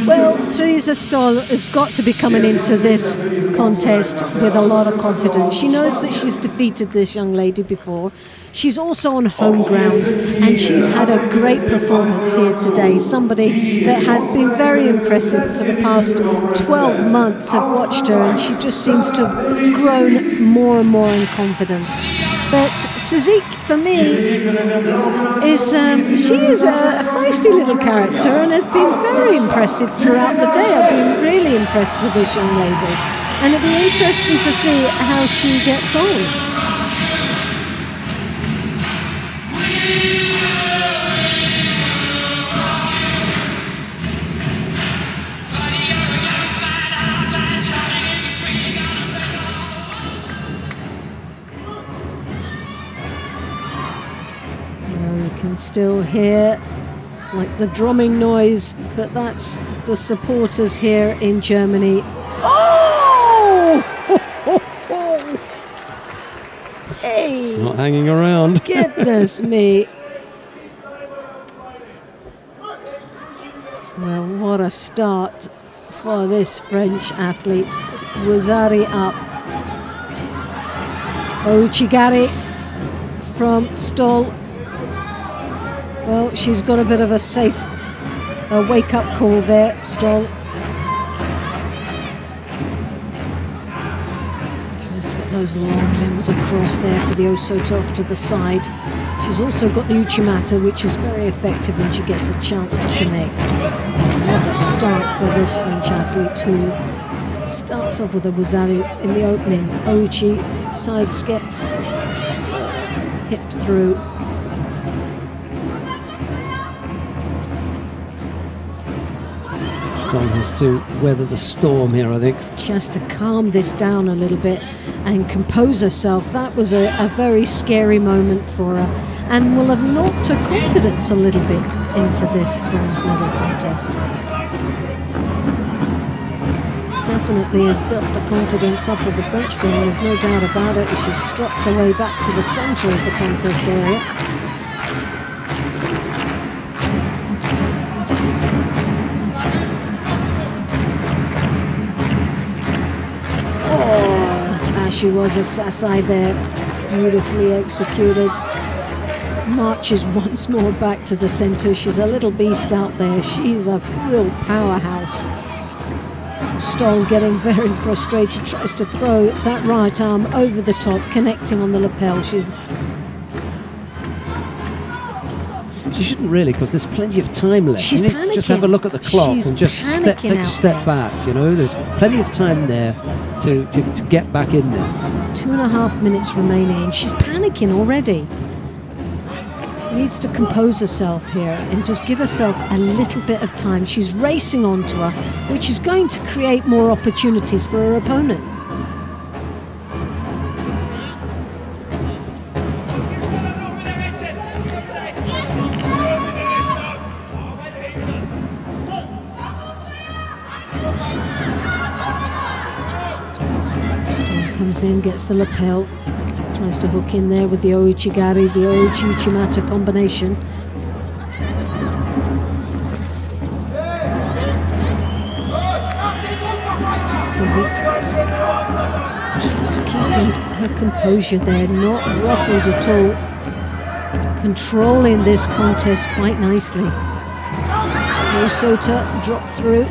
Well, Theresa Stoll has got to be coming into this contest with a lot of confidence. She knows that she's defeated this young lady before. She's also on home grounds, and she's had a great performance here today. Somebody that has been very impressive for the past 12 months. I've watched her, and she just seems to have grown more and more in confidence. But Cécik, for me, is she is a feisty little character and has been very impressive throughout the day. I've been really impressed with this young lady, and it'll be interesting to see how she gets on. Can still hear like the drumming noise, but that's the supporters here in Germany. Oh! Hey! Not hanging around. Goodness me. Well, what a start for this French athlete. Wazari up. Ochigari from Stoll. Well, she's got a bit of a safe wake-up call there, Stoll. Tries to get the Those long limbs across there for the Osoto off to the side. She's also got the Uchimata, which is very effective when she gets a chance to connect. What a start for this French athlete who starts off with a Wazari in the opening. Ouchi side skips, hip through. Stoll has to weather the storm here, I think. She has to calm this down a little bit and compose herself. That was a very scary moment for her, and will have knocked her confidence a little bit into this bronze medal contest. Definitely has built the confidence up of the French girl, there's no doubt about it, as she struts her way back to the centre of the contest area. She was a Sasai there, beautifully executed. Marches once more back to the centre. She's a little beast out there. She's a real powerhouse. Stoll getting very frustrated, tries to throw that right arm over the top, connecting on the lapel. She shouldn't really, because there's plenty of time left. She's you need to just have a look at the clock and just take a step back. You know, there's plenty of time there to get back in this. 2.5 minutes remaining. She's panicking already. She needs to compose herself here and just give herself a little bit of time. She's racing onto her, which is going to create more opportunities for her opponent. Comes in, gets the lapel, tries to hook in there with the Ouchigari, the Ouchi-Uchimata combination. Just keeping her composure there, not ruffled at all, controlling this contest quite nicely. Osota dropped through.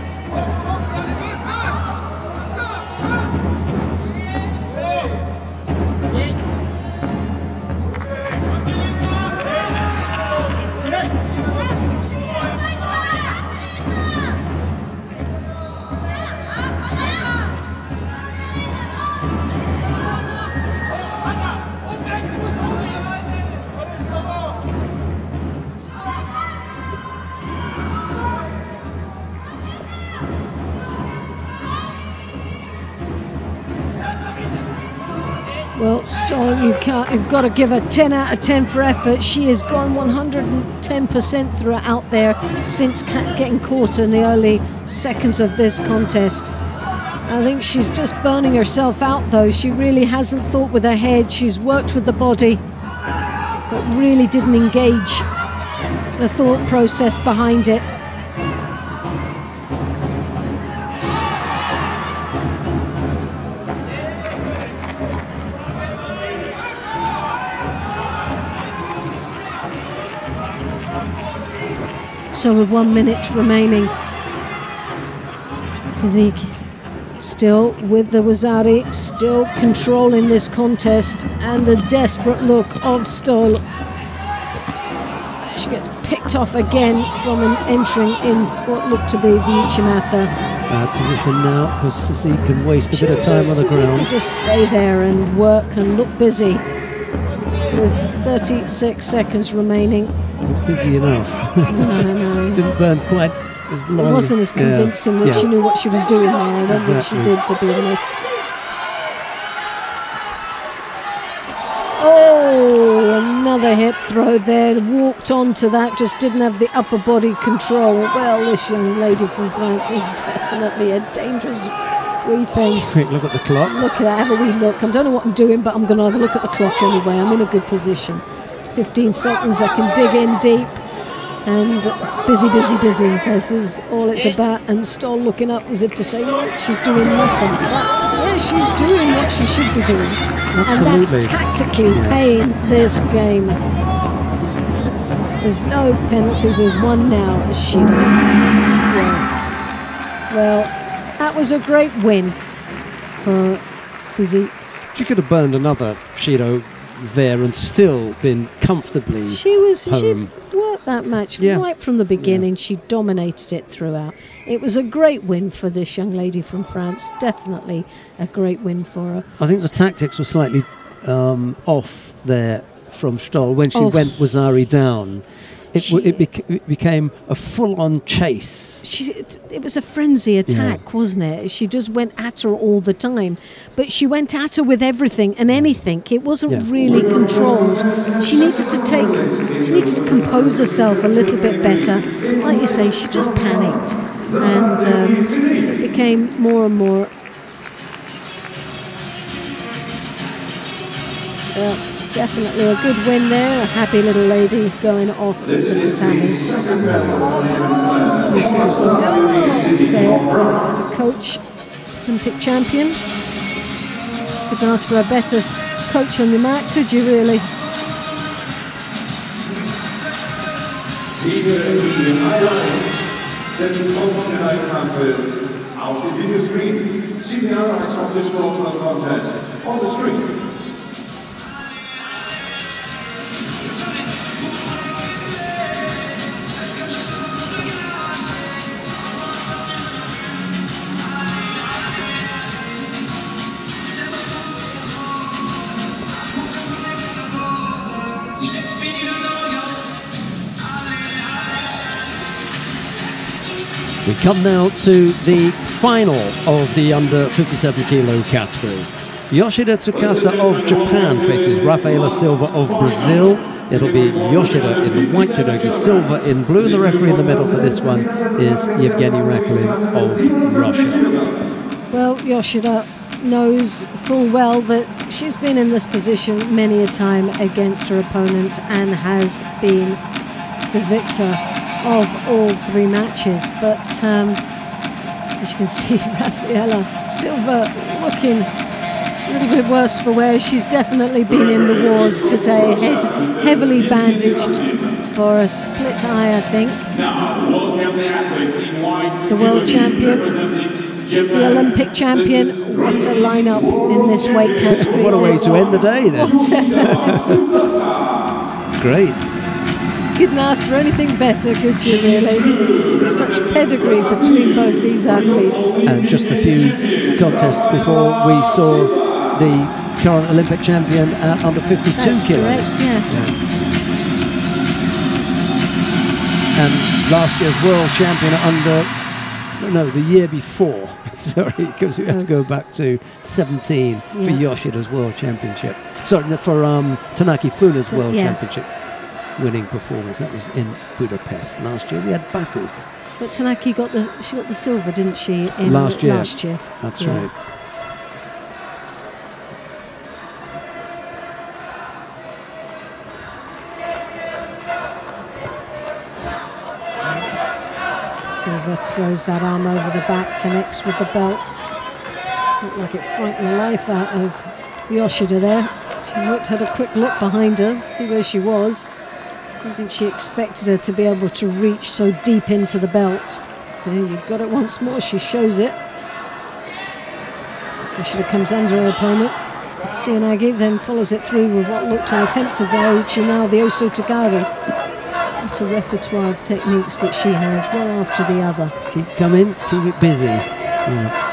Well, Stoll, you've got to give her 10 out of 10 for effort. She has gone 110% throughout there since getting caught in the early seconds of this contest. I think she's just burning herself out, though. She really hasn't thought with her head. She's worked with the body, but really didn't engage the thought process behind it. So with 1 minute remaining, Suzuki still with the Wazari, still controlling this contest, and the desperate look of Stoll. She gets picked off again from entering in what looked to be the Uchimata. Bad position now, because Suzuki can waste a bit of time on the ground. Just stay there and work and look busy. With 36 seconds remaining. Not busy enough. No. Didn't burn quite as long. It wasn't as convincing that she knew what she was doing there. I don't think she did, to be honest. Oh, another hip throw there. Walked onto that, just didn't have the upper body control. Well, this young lady from France is definitely a dangerous wee thing. Quick look at the clock. Look at that, have a wee look. I don't know what I'm doing, but I'm going to have a look at the clock anyway. I'm in a good position. 15 seconds, I can dig in deep. And busy. This is all it's about. And Stoll looking up as if to say, look, she's doing nothing. But yeah, she's doing what she should be doing. Absolutely. And that's tactically paying this game. There's no penalties. There's one now, as she knows. Yes. Well, that was a great win for Suzy. She could have burned another Shido there and still been comfortably She worked that match right from the beginning. She dominated it throughout. It was a great win for this young lady from France. Definitely a great win for her. I think the tactics were slightly off there from Stoll. When she went Wazari down, it became a full-on chase. It was a frenzy attack, wasn't it? She just went at her all the time. But she went at her with everything and anything. It wasn't really controlled. She needed to compose herself a little bit better. Like you say, she just panicked. And it became more and more... definitely a good win there. A happy little lady going off the tatami. Their coach, Olympic champion. Couldn't ask for a better coach on the mat, could you really? Die Highlights des Kurzgehaltkampfes auf dem Videoscreen. See the highlights of this World Cup contest on the screen. We come now to the final of the under 57 kilo category. Yoshida Tsukasa of Japan faces Rafaela Silva of Brazil. It'll be Yoshida in the white judogi, Silva in blue. The referee in the middle for this one is Yevgeny Rakulin of Russia. Well, Yoshida knows full well that she's been in this position many a time against her opponent and has been the victor of all three matches, but as you can see, Rafaela Silva looking a little bit worse for wear. She's definitely been in the wars today, head heavily bandaged for a split eye, I think. The world champion, the Olympic champion. What a lineup in this weight category. What a way to end the day then. Great. Couldn't ask for anything better, could you really? Such pedigree between both these athletes. And just a few contests before we saw the current Olympic champion at under 52 That's kilos. Correct, yeah. And last year's world champion at the year before. Sorry, because we have to go back to 17 for Yoshida's world championship. Sorry, for Tanaki Funa's world championship winning performance. That was in Budapest last year. We had Baku. But Tanaki got the silver, didn't she? In last year. right. That's Silva throws that arm over the back, connects with the belt. Looked like it frightened the life out of Yoshida there. She had a quick look behind her, see where she was. I don't think she expected her to be able to reach so deep into the belt. There, you've got it once more, she shows it. Yoshida comes under her opponent. Tsunagi then follows it through with what looked an attempt of the Ochi, now the Oso Tagari. What a repertoire of techniques that she has, one after the other. Keep coming, keep it busy. Yeah.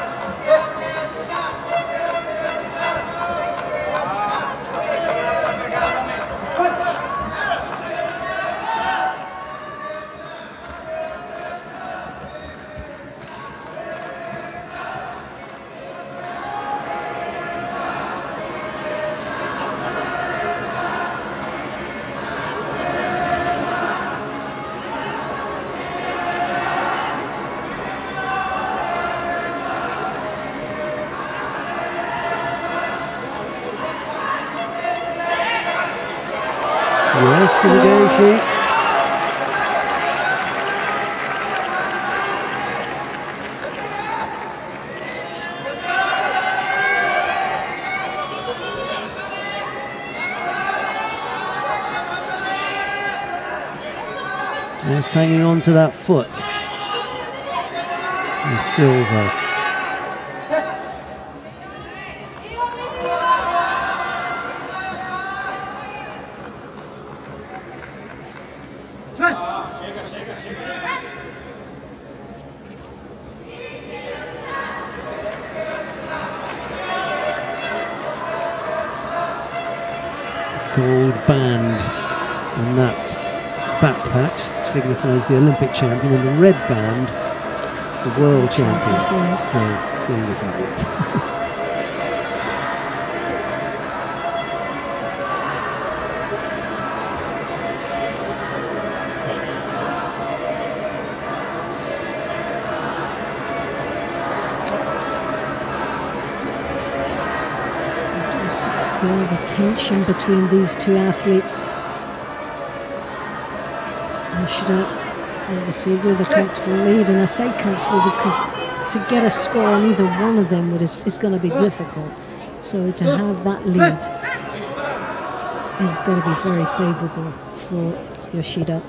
Just hanging on to that foot. And Silva. gold band on that back patch signifies the Olympic champion, and the red band the world champion. So there you have it. Feel the tension between these two athletes. Yoshida obviously with a comfortable lead, and I say comfortable because to get a score on either one of them is going to be difficult. So to have that lead is going to be very favourable for Yoshida.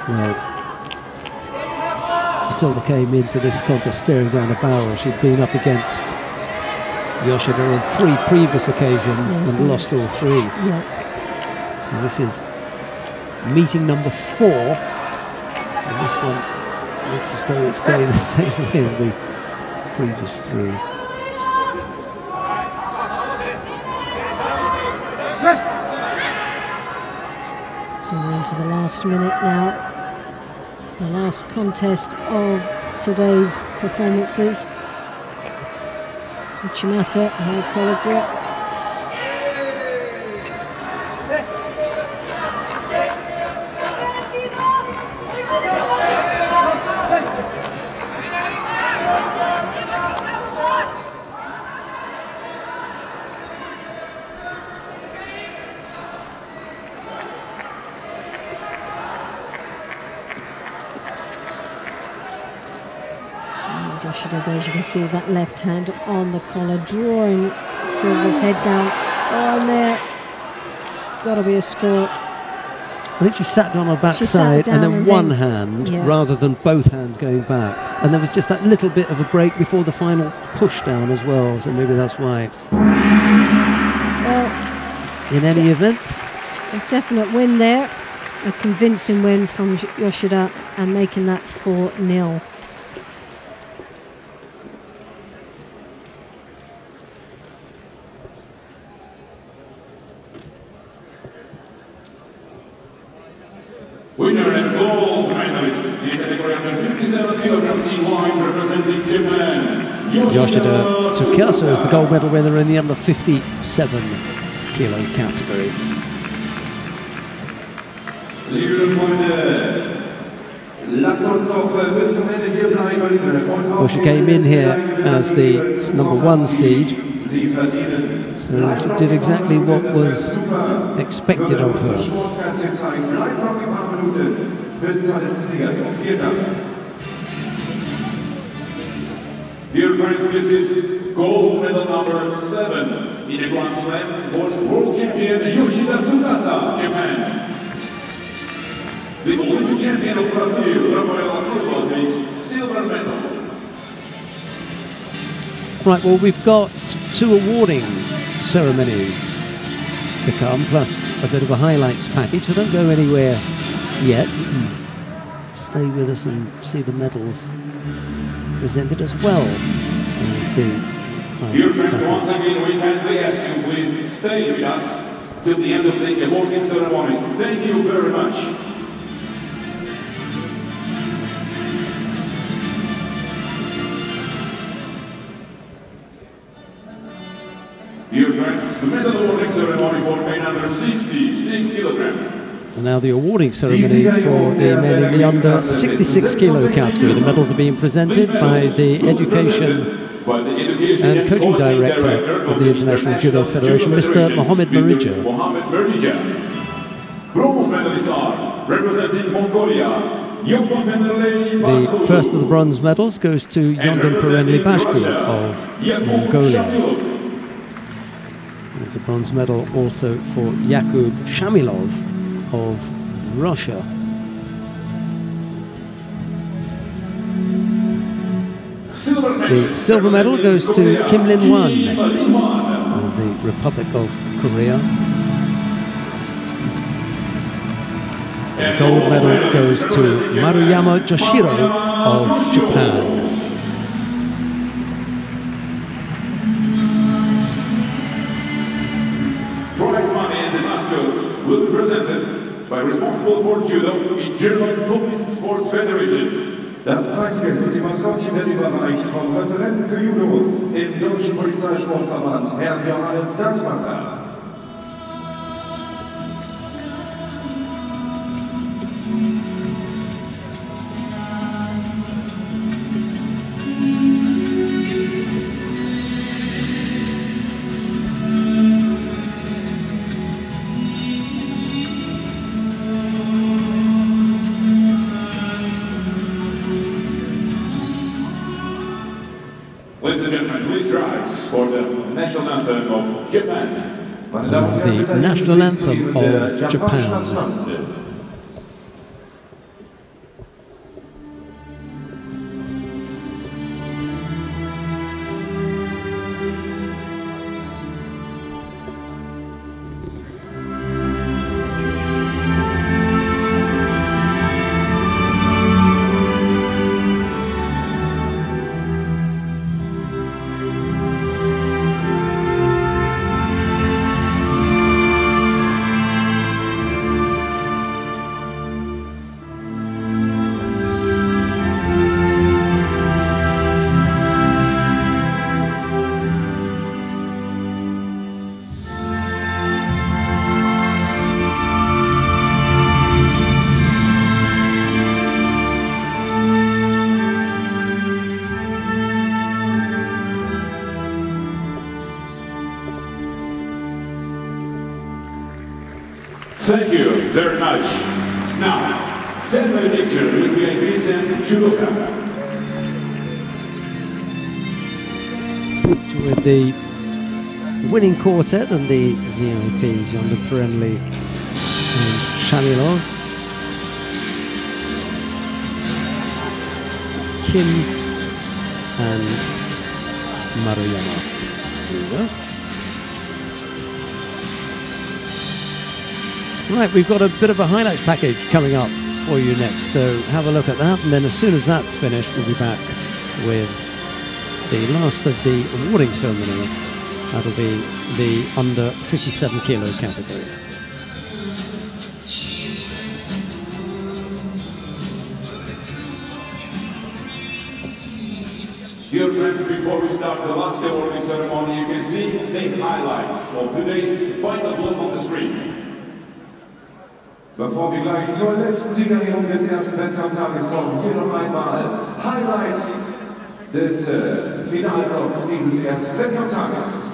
Well, Silva came into this contest staring down a barrel. She'd been up against Yoshida on 3 previous occasions, yes, and lost all 3. Yeah. So this is meeting number 4. And this one looks as though it's going the same way as the previous 3. So we're into the last minute now. The last contest of today's performances. Uchimata, high collar grip. Yoshida, as you can see, that left hand on the collar, drawing Silva's head down. Oh, and there, it's got to be a score. I think she sat down on her backside and then one hand, rather than both hands going back. And there was just that little bit of a break before the final push down as well, so maybe that's why. Well, in any event, a definite win there, a convincing win from Yoshida, and making that 4-0. Winner and gold medalist in the category under 57 kilograms in white, representing Japan, Yoshida Tsukasa is the gold medal winner in the under 57 kilo category. Well, she came in here as the number 1 seed, so she did exactly what was expected of her. Dear friends, this is gold medal number 7 in a Grand Slam for world champion Yoshida Tsukasa, Japan. The Olympic champion of Brazil, Rafaela Silva, takes silver medal. Right, well, we've got 2 awarding ceremonies to come, plus a bit of a highlights package, so don't go anywhere yet. Stay with us and see the medals presented as well as the Dear friends, once again, we kindly ask you please stay with us till the end of the awarding ceremonies. Thank you very much. Dear friends, the medal awarding ceremony for men under 66 kilograms. And now the awarding ceremony for the men in the under 66 kilo category. The medals are being presented by the Education and Coaching Director of the International Judo Federation, Mr. Mohamed Marija. Bronze medalists are representing Mongolia. The first of the bronze medals goes to Yondan Perenli Bashku of Mongolia. There's a bronze medal also for Yakub Shamilov of Russia. The silver medal goes to Kim Lin Wan of the Republic of Korea. The gold medal goes to Maruyama Joshiro of Japan. Prize money in the responsible for Judo in German Police Sports Federation. Das Preisgeld und die Maskottchen werden überreicht vom Referenten für Judo im Deutschen Polizeisportverband, Herrn Johannes Dattmacher. Ladies and gentlemen, please rise for the national anthem of Japan. The national anthem of Japan. Thank you very much. Now, family picture with the recent judoka. With the winning quartet and the VIPs, Yonder Perenli and Shamilov, Kim and Maruyama. Right, we've got a bit of a highlights package coming up for you next, so have a look at that, and then as soon as that's finished, we'll be back with the last of the awarding ceremonies. That'll be the under 57 kilo category. Dear friends, before we start the last awarding ceremony, you can see the highlights of today's final block on the screen. Bevor wir gleich zur letzten Siegerehrung des ersten Wettkampftages kommen, hier noch einmal Highlights des Finalblocks dieses ersten Wettkampftages.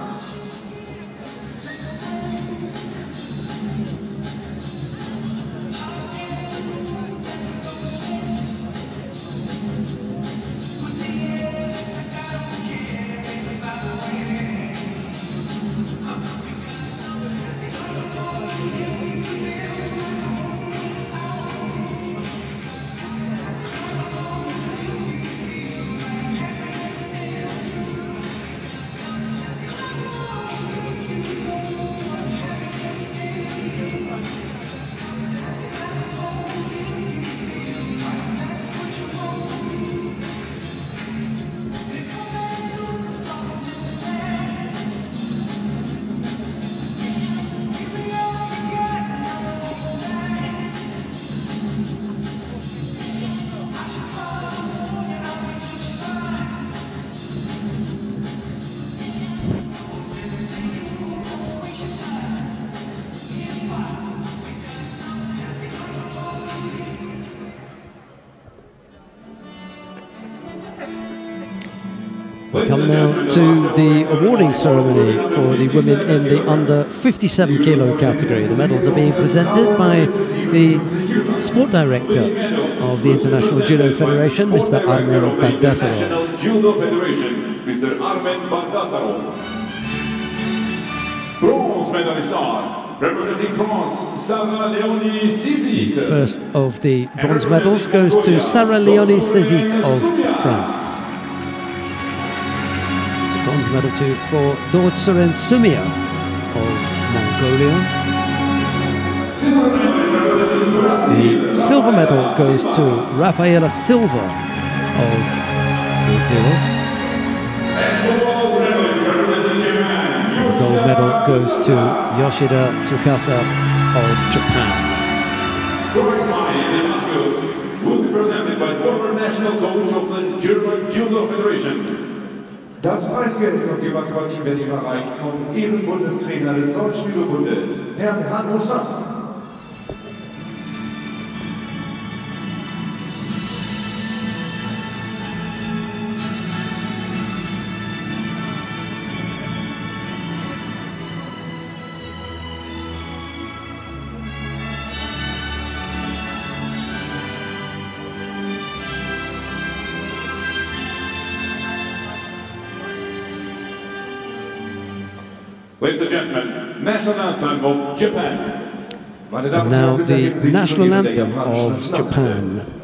Come now to the awarding ceremony for the women in the under 57 kilo category. The medals are being presented by the sport director of the International Judo Federation, Mr. Armen Bagdasarov. Judo Federation, Mr. Armen Bagdasarov. Bronze medalist are representing France, Sarah Leonie Cizik. First of the bronze medals goes to Sarah Leonie Cizik of France. Bronze medal too for Dortsuren Sumia of Mongolia. The silver medal goes to Rafaela Silva of Brazil. The gold medal goes to Yoshida Tsukasa of Japan. national coach of the German Judo Federation. Das Preisgeld und die Maskottchen werden überreicht vom Ehrenbundestrainer des Deutschen Judo-Bundes, Herrn Hanno Sack. Ladies and gentlemen, national anthem of Japan. And now the national anthem of Japan.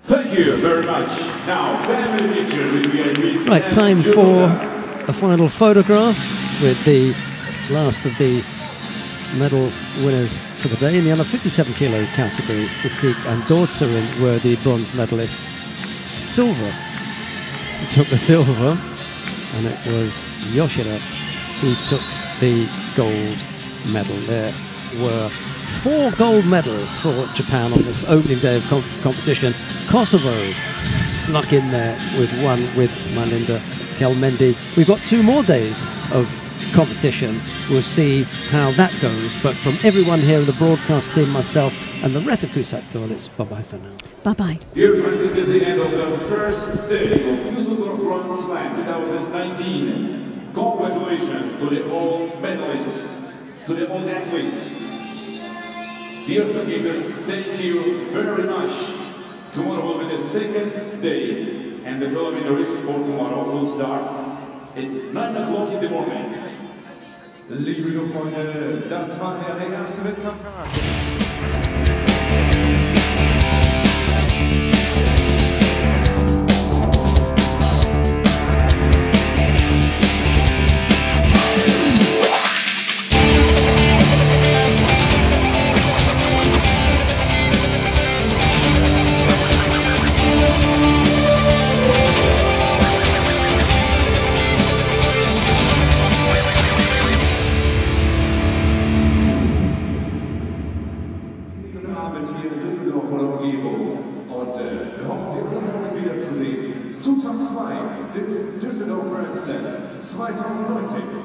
Thank you very much. Now, family picture with VIPs. Right, time for a final photograph with the last of the medal winners for the day. In the under 57 kilo category, Sisik and Dortzerin were the bronze medalists. Silver took the silver, and it was Yoshida who took the gold medal. There were 4 gold medals for Japan on this opening day of competition. Kosovo snuck in there with one with Malinda Kelmendi. We've got 2 more days of competition. We'll see how that goes. But from everyone here in the broadcast team, myself and the Reta Kusak-Doyle, it's bye-bye for now. Bye-bye. Dear friends, this is the end of the first day of Düsseldorf Grand Slam 2019. Congratulations to the all medalists, to the all athletes. Dear spectators, thank you very much. Tomorrow will be the second day, and the preliminaries for tomorrow will start at 9 o'clock in the morning. Liebe Freunde, das war der erste Wettkampf. Hier in Düsseldorf oder Umgebung. Und wir hoffen, Sie alle morgen wiederzusehen. Zu Tag 2 des Düsseldorf Grand Slam 2019.